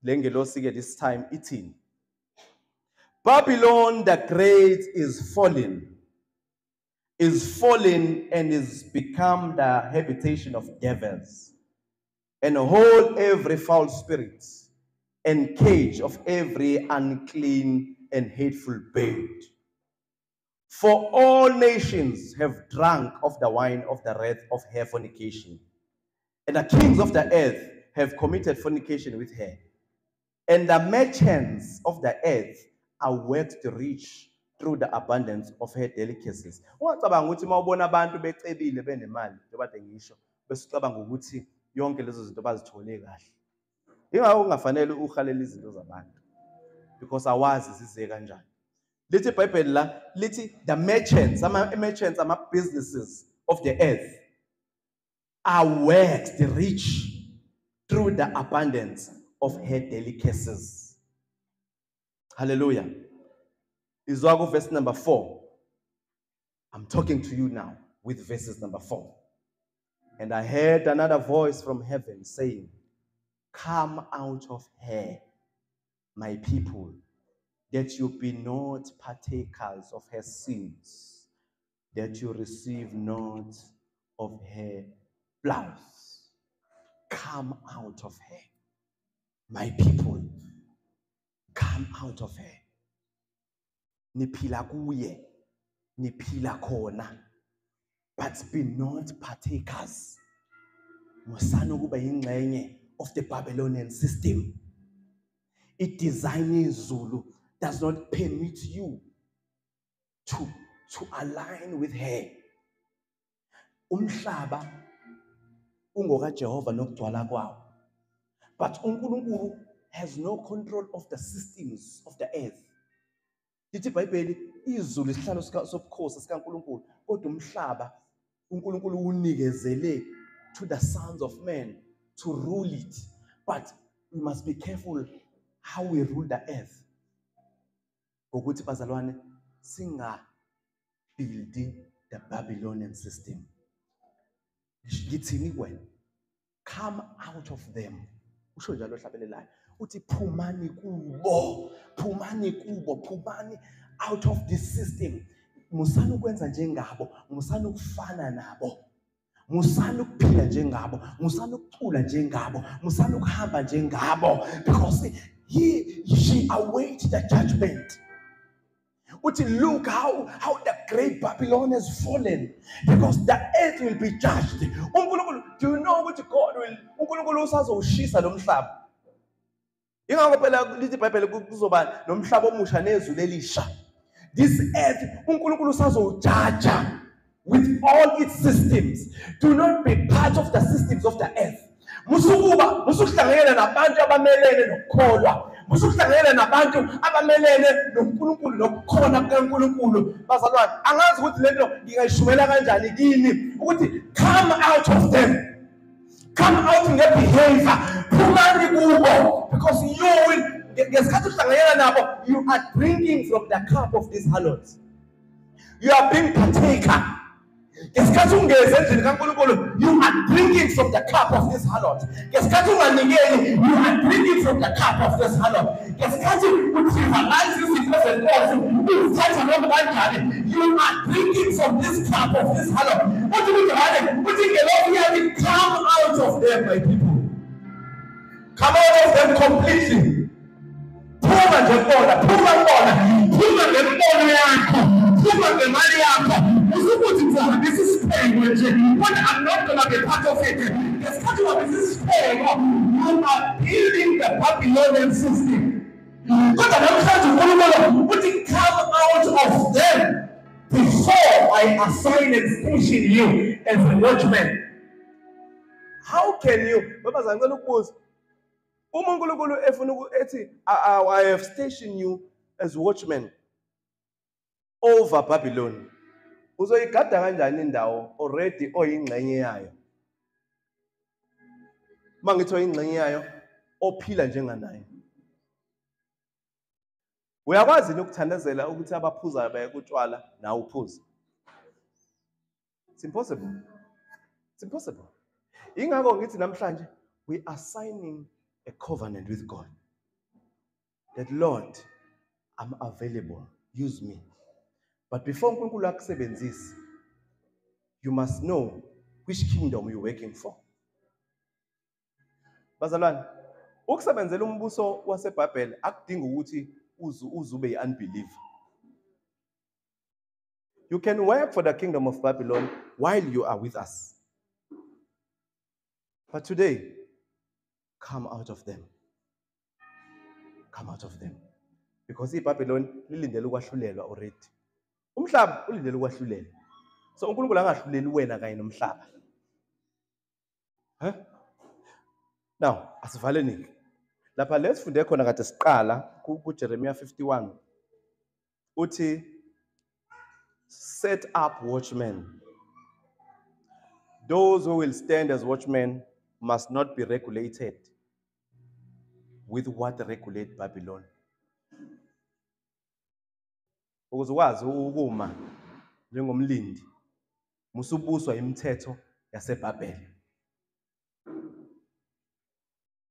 this time eating, Babylon the great is fallen and is become the habitation of devils, and hold every foul spirit, and cage of every unclean and hateful bird. For all nations have drunk of the wine of the wrath of her fornication, and the kings of the earth have committed fornication with her, and the merchants of the earth are waxed rich through the abundance of her delicacies. Ungacabanga ukuthi mawubona abantu becebile benemali njengoba ngisho bese ucabanga ukuthi yonke lezo zinto bazithole kahle. Ingakho kungafanele uhalele izinto zabantu, because awazi size kanjani. Lithi iBhayibheli la lithi the merchants, ama businesses of the earth are waxed rich through the abundance of her delicacies. Hallelujah. Izwaku verse number 4. I'm talking to you now with verses number 4. And I heard another voice from heaven saying, come out of her, my people, that you be not partakers of her sins, that you receive not of her blouse. Come out of her, my people. Come come out of her. Niphila kuye, niphila khona, but be not partakers. Musana ukuba yingxenye of the Babylonian system. It designing Zulu does not permit you to align with her. Umhlaba ungoka Jehova nokugcwala kwawo. But uNkulunkulu has no control of the systems of the earth. Lithi iBhayibheli izulu isihlalo sobukhosi sikaNkulunkulu, kodwa umhlaba uNkulunkulu unikezele to the sons of men to rule it. But we must be careful how we rule the earth. Ukuthi bazalwane singa building the Babylonian system. Ngithini kwena? Come out of them. Usho njalo ohlabelelayo. Uthi phumani kubo, phumani kubo, phumani out of this system. Musana ukwenza njengabo, musana ukufana nabo. Musana ukuphila njengabo, musana ukucula njengabo, musana ukuhamba njengabo, because she awaits the judgment. Uthi look how the great Babylon has fallen, because the earth will be judged. Do you know what God will? Unkulunkulu usazoshisa lo mhlaba. Ingakho phela lithi iBhayibheli kuzoba nomhlaba omusha nezulu elisha. This earth unkulunkulu usazojudge with all its systems. Do not be part of the systems of the earth. Musukuhlanganyela nabantu abamelene nokukholwa. Musukuhlanganyela nabantu abamelene noNkulunkulu nokukhona kukaNkulunkulu. Bazalwane, angazi ukuthi lento ngingayishumela kanjani kini ukuthi come out of them. Come out in their behavior. Phumani kubo, because you will ngesikhathi uhlanganyela nabo, you are drinking from the cup of this harlots. You are being partaker. You are drinking from the cup of this harlot. You are drinking from the cup of this harlot. You are drinking from this cup of this harlot. What do you mean? Come out of them, my people. Come out of them completely. Puma the this is pain, but I'm not going to be part of it. This is pain. You are building the Babylonian system. But I'm trying to come out of them before I assign and station you as a watchman. How can you? I have stationed you as watchmen over Babylon. Uzoyigada kanjani indawo already oyingxenye yayo? Mangithi oyingxenye yayo ophila njenganayo. Uyakwazi ukuthandazela ukuthi abaphuzayo baye kutshwala nawe uphuza. It's impossible. It's impossible. Ingakho ngithi namhlanje we are signing a covenant with God. That Lord, I'm available. Use me. But before uNkulunkulu akusebenzise, you must know which kingdom you're working for. Bazalwane, ukusebenzela umbuso waseBhabheli akudingi ukuthi uzube unbeliever. You can work for the kingdom of Babylon while you are with us. But today, come out of them. Come out of them. Because iBabylon lilindele ukwahlulelwa already. Umhlaba ulindele ukwahlulela. So uNkulunkulu angahluleli wena kanye nomhlaba. Now, asivaleni. Lapha let's funde khona kade siqala ku Jeremiah 51. Uthi set up watchmen. Those who will stand as watchmen must not be regulated with what regulate Babylon. Ukuze ukwazi ukuma njengomlindi musubuswa imithetho yaseBhabheli.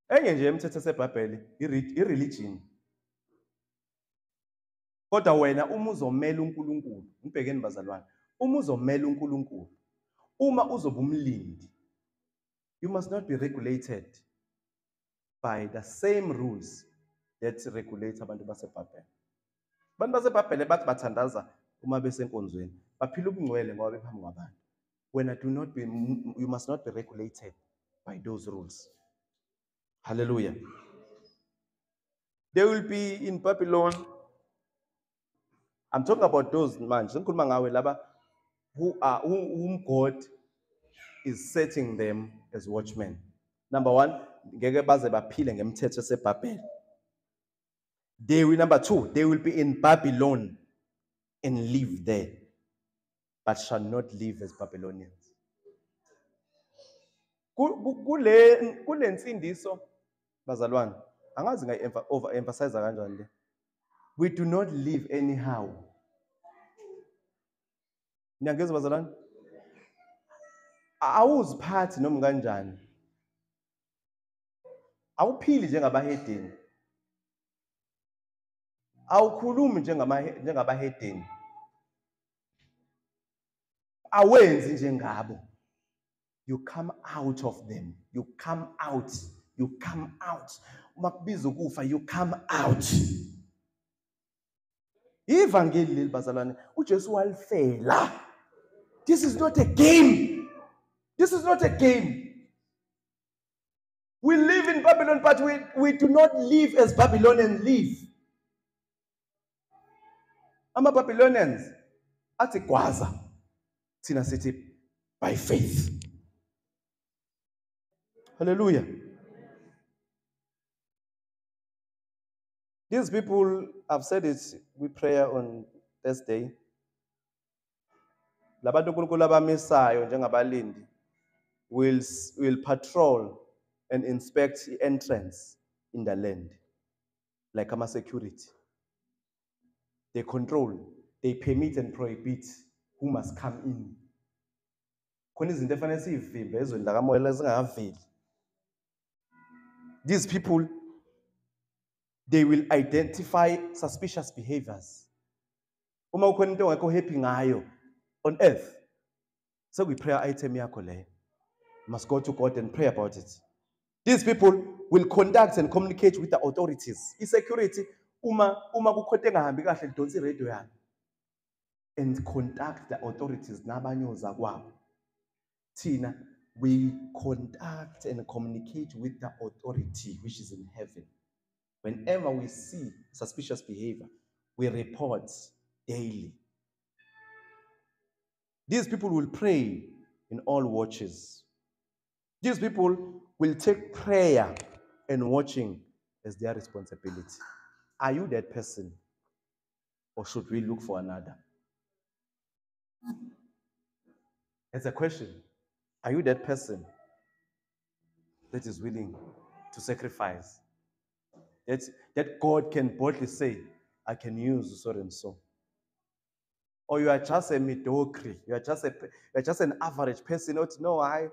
Enye nje imithetho yaseBhabheli ireligion. Kodwa wena uma uzomela uNkulunkulu, ngibhekeni bazalwane, uma uzomela uNkulunkulu, uma uzoba umlindi, you must not be regulated by the same rules that regulates abantu baseBhabhele. Abantu baseBhabhele bathi bathandaza uma besenkonzweni. Baphila ubungcwele ngoba bephambi kwabantu. You must not be regulated by those rules. Hallelujah. They will be in Babylon. I'm talking about those man, whom God is setting them as watchmen. Number one, number two, they will be in Babylon and live there, but shall not live as Babylonians. Kule nsindiso bazalwane, angazi overemphasize kanjani le. We do not live anyhow. Niyangizwa bazalwane? Awuziphathi noma kanjani. Awuphili njengabahedeni. Awukhulumi njengabahedeni. Awenzi njengabo. You come out of them. You come out. You come out. Uma kubiza ukufa, you come out. Ivangeli leli bazalwane, uJesu walifela. This is not a game. This is not a game. We live in Babylon, but we do not live as Babylonians live. Ama-Babylonians athi gwaza, thina sithi by faith. Hallelujah. These people, I've said it with prayer on Thursday. Labantu uNkulunkulu abamisayo njengabalindi will patrol and inspect the entrance in the land like ama-security. They control, they permit and prohibit who must come in. Khona izinto efanele siyivimbe ezweni lakamoya zingakaveli. These people, they will identify suspicious behaviors. Uma ukhona into ongekho happy ngayo on earth, so we prayer item yakho leyo. Must go to God and pray about it. These people will contact and communicate with the authorities. I-security, uma kukhona engahambi kahle lidonsa iradio yakhe. And contact the authorities nabanyoza kwabo. Tina, we contact and communicate with the authority which is in heaven. Whenever we see suspicious behavior, we report daily. These people will pray in all watches. These people will take prayer and watching as their responsibility. Are you that person? Or should we look for another? It's a question. Are you that person that is willing to sacrifice? That God can boldly say, I can use so and so. Or you are just a mediocre, you are just an average person. No,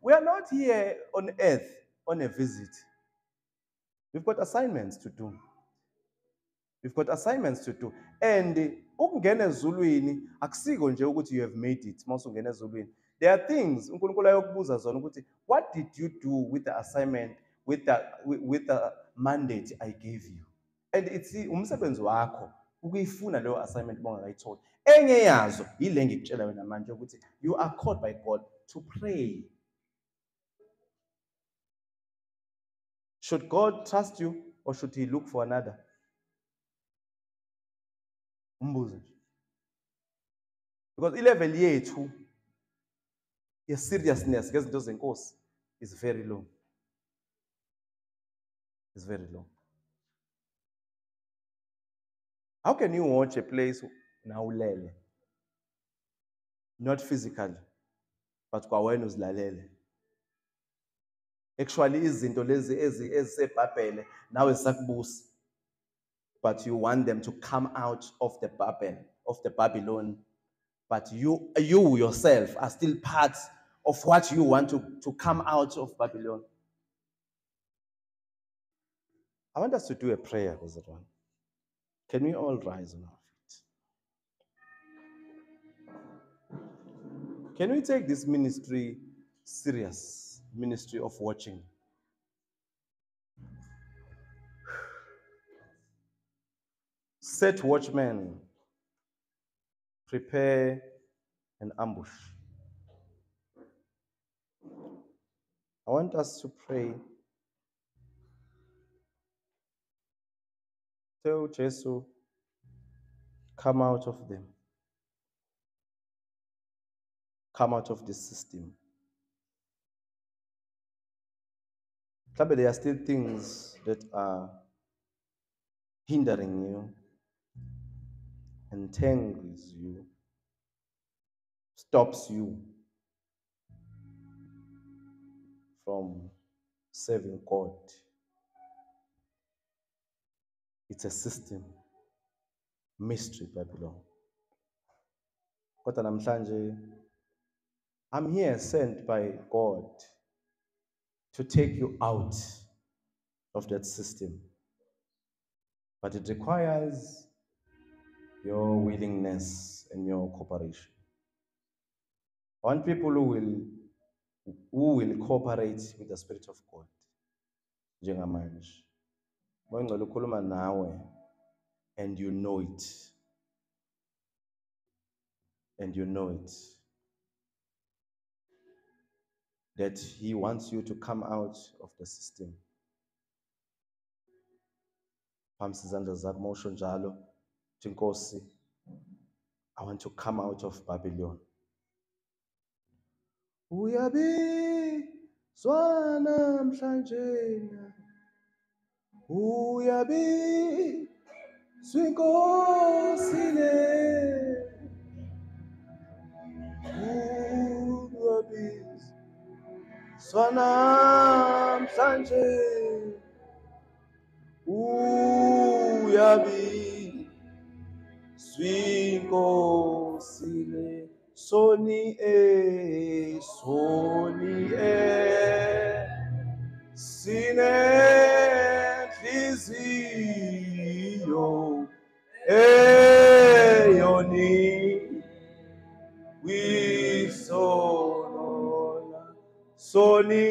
we are not here on earth on a visit. We've got assignments to do. We've got assignments to do. And ukungena ezulwini akusiko nje ukuthi you have made it. Mawusungena ezulwini. There are things uNkulunkulu ayokubuza zona ukuthi what did you do with the assignment, with the mandate I gave you? And it's umsebenzi wakho ukuyifuna leyo assignment bongakayitholi. Enye yazo yile ngikutshela wena manje ukuthi you are called by God to pray. Should God trust you or should he look for another? Umbuzo. Because i-level yethu ye-seriousness ngezinto zenkosi is very low. It's very low. How can you watch a place now ulele? Not physically, but kwa wena uzilalele. Actually, izinto lezi eziseBhabhele nawe zisakubusa. But you want them to come out of the Babylon. But you yourself are still part of what you want to come out of Babylon. I want us to do a prayer, everyone. Can we all rise on our feet? Can we take this ministry serious? Ministry of watching. Set watchmen, prepare an ambush. I want us to pray. Tell Jesus, come out of them. Come out of this system. But there are still things that are hindering you, entangles you, stops you from serving God. It's a system, mystery, Babylon. Kodwa namhlanje, I'm here sent by God to take you out of that system. But it requires your willingness and your cooperation. I want people who will cooperate with the Spirit of God. Njengamanje. Mawengicela ukukhuluma nawe and you know it. And you know it. That he wants you to come out of the system. Phamsi izandla zakho mawusho njalo, Nkosi, I want to come out of Babylon. Uyabizwa namhlanje, uyabizwa Nkosi le, uyabizwa namhlanje, uyabizwa Nkosi le. Soni sinenhliziyo eyoni wisonola soni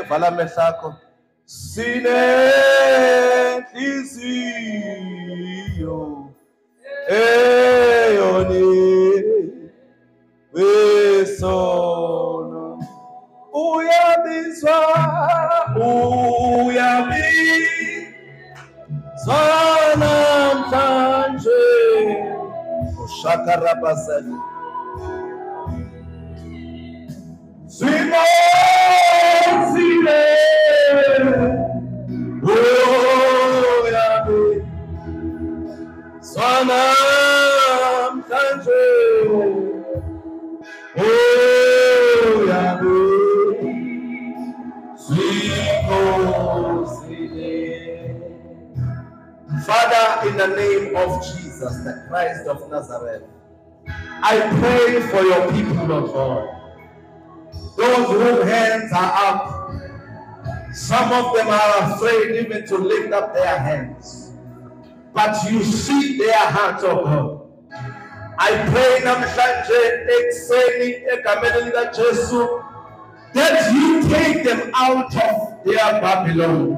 vala mehlakho sinenhliziyo eyoni wisono uyabizwa namhlanje ushakarabaseli Simosile uyabizwa namhlanje Father, in the name of Jesus, the Christ of Nazareth, I pray for your people, Lord God. Those whose hands are up, some of them are afraid even to lift up their hands. But you see their hearts, oh God. I pray namhlanje ekuseni egameni lika Jesu that you take them out of their Babylon.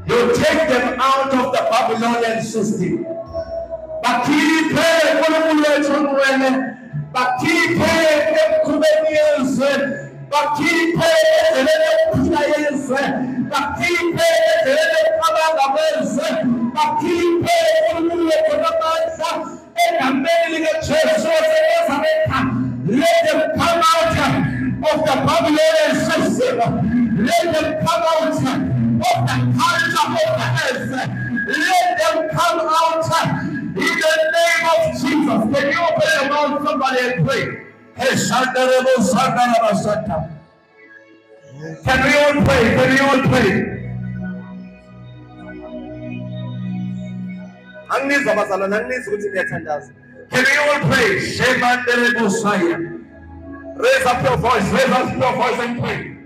You take them out of the Babylonian system. Bakhiphe uNkulunkulu wethu ngwele, bakhiphe ekukhubeni yezwe, bakhiphe endleleni yokuphila yezwe, bakhiphe endleleni yokucabanga kwezwe, bakhiphe uNkulunkulu wethu ngamandla egameni lika Jesu waseNazaretha. Let them come out of the Babylonian system. Let them come out of the culture of the earth. Let them come out in the name of Jesus. Can you open your mouth, somebody, and pray? Can we all pray? Can we all pray? Can we all pray? Raise up your voice, raise up your voice and pray.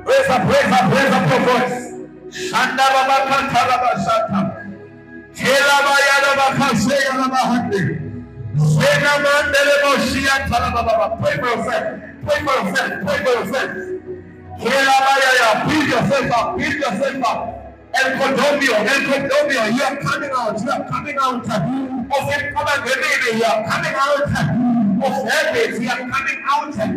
Raise up your voice. Shanda Rabaka Tarabashata. Kelaba Yadabaka Sayabahandi. Zena Mandelebo Shia Tarababa. Pray for yourself. Pray for yourself. Pray for yourself. Kelaba Yaya. Build yourself up. Build yourself up. El Condomio, you are coming out. You are coming out of Empowerment. You are coming out of habits. You are coming out of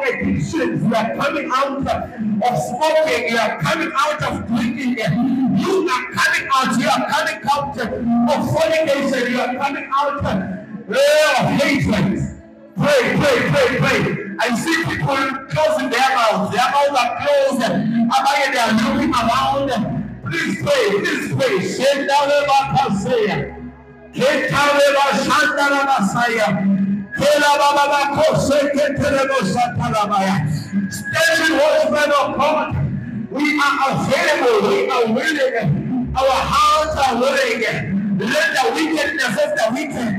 addictions. You are coming out of smoking. You are coming out of drinking. You are coming out. You are coming out of fornication. You are coming out of hatred. Pray. I see people closing their mouths. Their mouths are closed. They are looking around. Please pray. Special watchmen of God, we are available. We are willing. Our hearts are willing. Let the wickedness of the wicked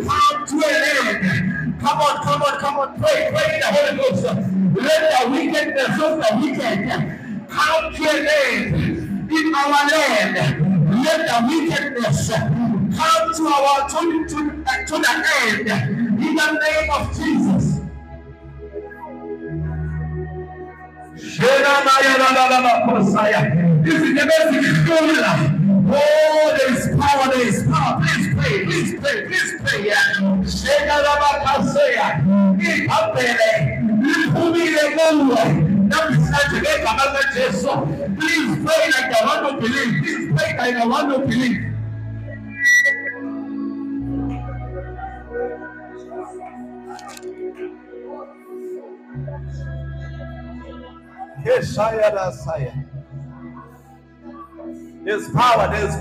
come to an end. Come on. Pray in the Holy Ghost. Let the wickedness of the wicked come to an end in our land. Let the wickedness come to the end in the name of Jesus. This is the basic formula. Oh, there is power. Please pray. Please pray like the one who believes. Yes, there's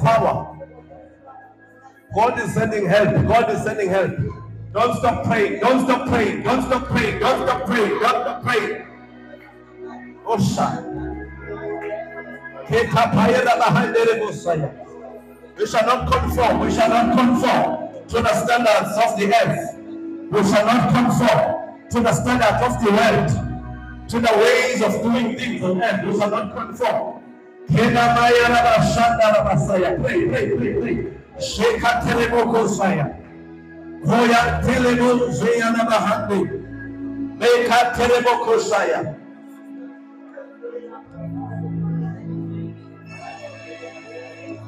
power. God is sending help. Don't stop praying. Osha. We shall not conform to the standards of the earth. We shall not conform to the standards of the world, to the ways of doing things on earth. We shall not conform. Pray. Sheka teleboko saya. Hoya telebo zeyana bahande. Meka teleboko saya.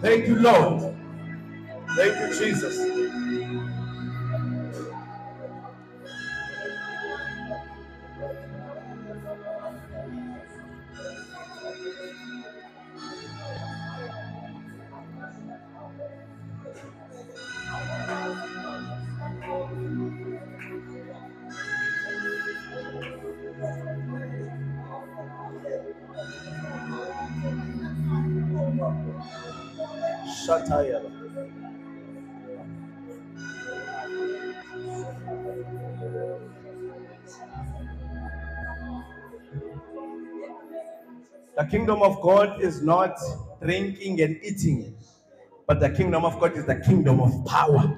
Thank you, Lord. Thank you, Jesus. Shataya. The kingdom of God is not drinking and eating, but the kingdom of God is the kingdom of power.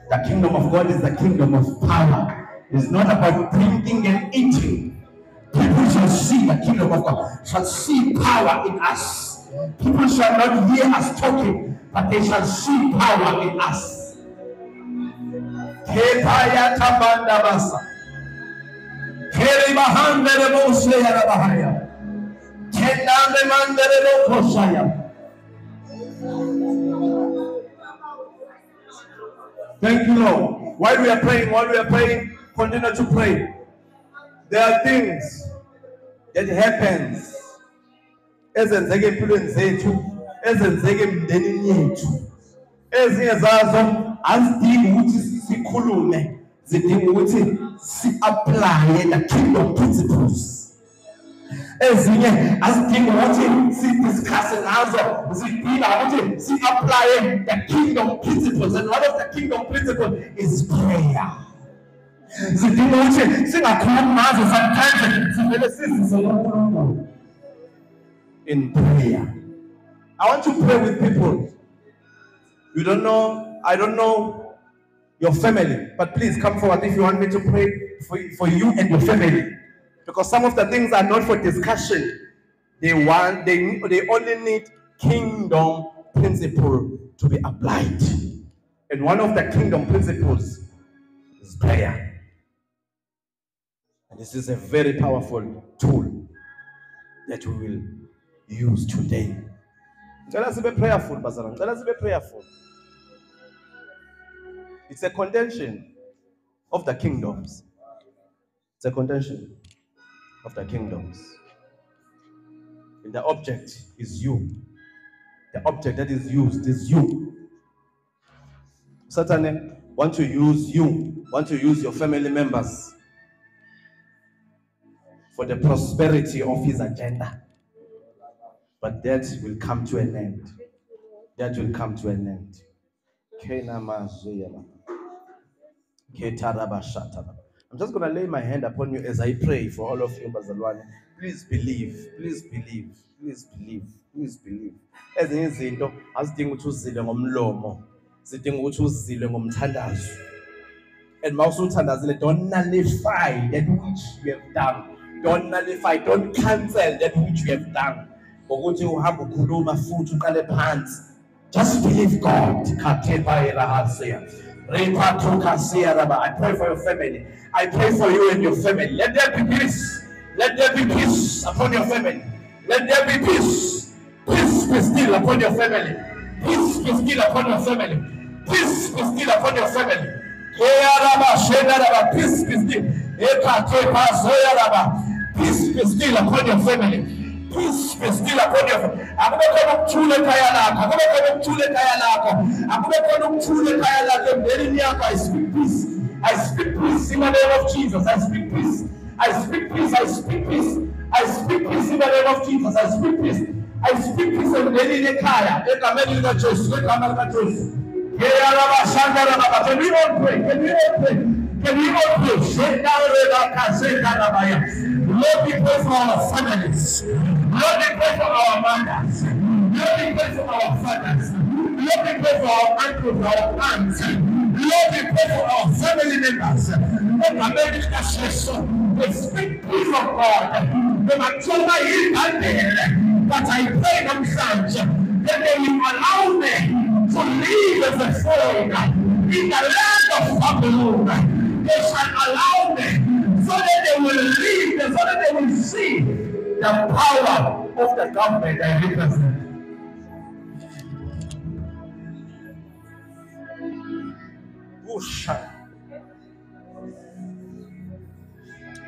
The kingdom of God is the kingdom of power. It's not about drinking and eating. People shall see the kingdom of God, shall see power in us. People shall not hear us talking, but they shall see power in us. Thank you, Lord. While we are praying, continue to pray. There are things that happens ezenzeke empilweni zethu, ezenzeke emndenini yethu. Ezinye zazo azidingi ukuthi sikhulume, zidinga ukuthi si-apply the kingdom principles. Ezinye azidingi ukuthi si-discuss ngazo, zidinga ukuthi si-apply the kingdom principles, and one of the kingdom principles is prayer. Zidinga ukuthi singakhulumi ngazo sometimes sivele sizise uNkulunkulu in prayer. I want to pray with people. You don't know, I don't know your family, but please come forward if you want me to pray for you and your family. Because some of the things are not for discussion. They only need kingdom principle to be applied. And one of the kingdom principles is prayer. And this is a very powerful tool that we will use today. Ngicela sibe prayerful, bazalwane. Ngicela sibe prayerful. It's a contention of the kingdoms. It's a contention of the kingdoms. And the object is you. The object that is used is you. Satan want to use you, want to use your family members for the prosperity of his agenda. But that will come to an end. That will come to an end. I'm just going to lay my hand upon you as I pray for all of you, bazalwane. Please believe, please believe, please believe, please believe. Ezinye izinto azidingi ukuthi uzile ngomlomo, zidinga ukuthi uzile ngomthandazo. And Mausutandazile, don't nullify that which you have done. Don't nullify, don't cancel that which you have done. Just believe God. I pray for your family. I pray for you and your family. Let there be peace. Let there be peace upon your family. Let there be peace. Peace be still upon your family. Peace be still upon your family. Peace be still upon your family. Peace be still. Peace be still upon your family. Peace be still upon your family. I speak peace. I speak peace in the name of Jesus. I speak peace. I speak peace. I speak peace. I speak peace in the name of Jesus. I speak peace. I speak peace in the name of Jesus. Can we all pray? Can we all pray? Can we all pray? Lord, we pray for our families. Lord, we pray for our mothers. Lord, we pray for our fathers. Lord, we pray for our uncles, our aunts. Lord, we pray for our family members. Lord, America says so. We speak peace of God. The Machoba is there. But I pray themselves that they will allow me to live as a foreign in the land of Babylon. They shall allow me so that they will live, so that they will see the power of the government I represent.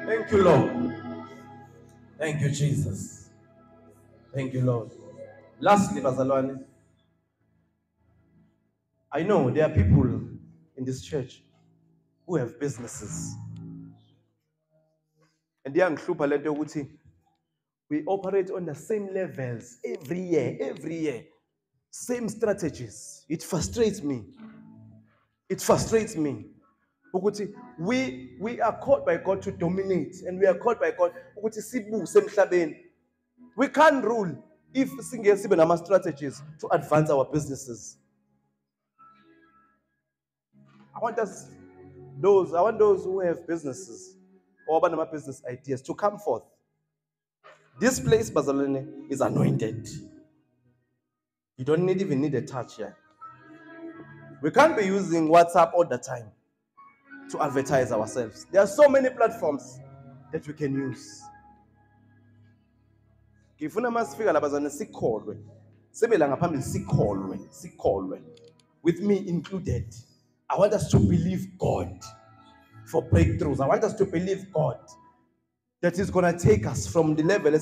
Thank you, Lord. Thank you, Jesus. Thank you, Lord. Lastly, bazalwane, I know there are people in this church who have businesses. And they are we operate on the same levels every year. Same strategies. It frustrates me. It frustrates me. We are called by God to dominate, and we are called by God. We can't rule if we strategies to advance our businesses. I want those who have businesses or business ideas to come forth. This place, bazalwane, is anointed. You don't even need a touch here. We can't be using WhatsApp all the time to advertise ourselves. There are so many platforms that we can use. With me included. I want us to believe God for breakthroughs. I want us to believe God that is going to take us from the level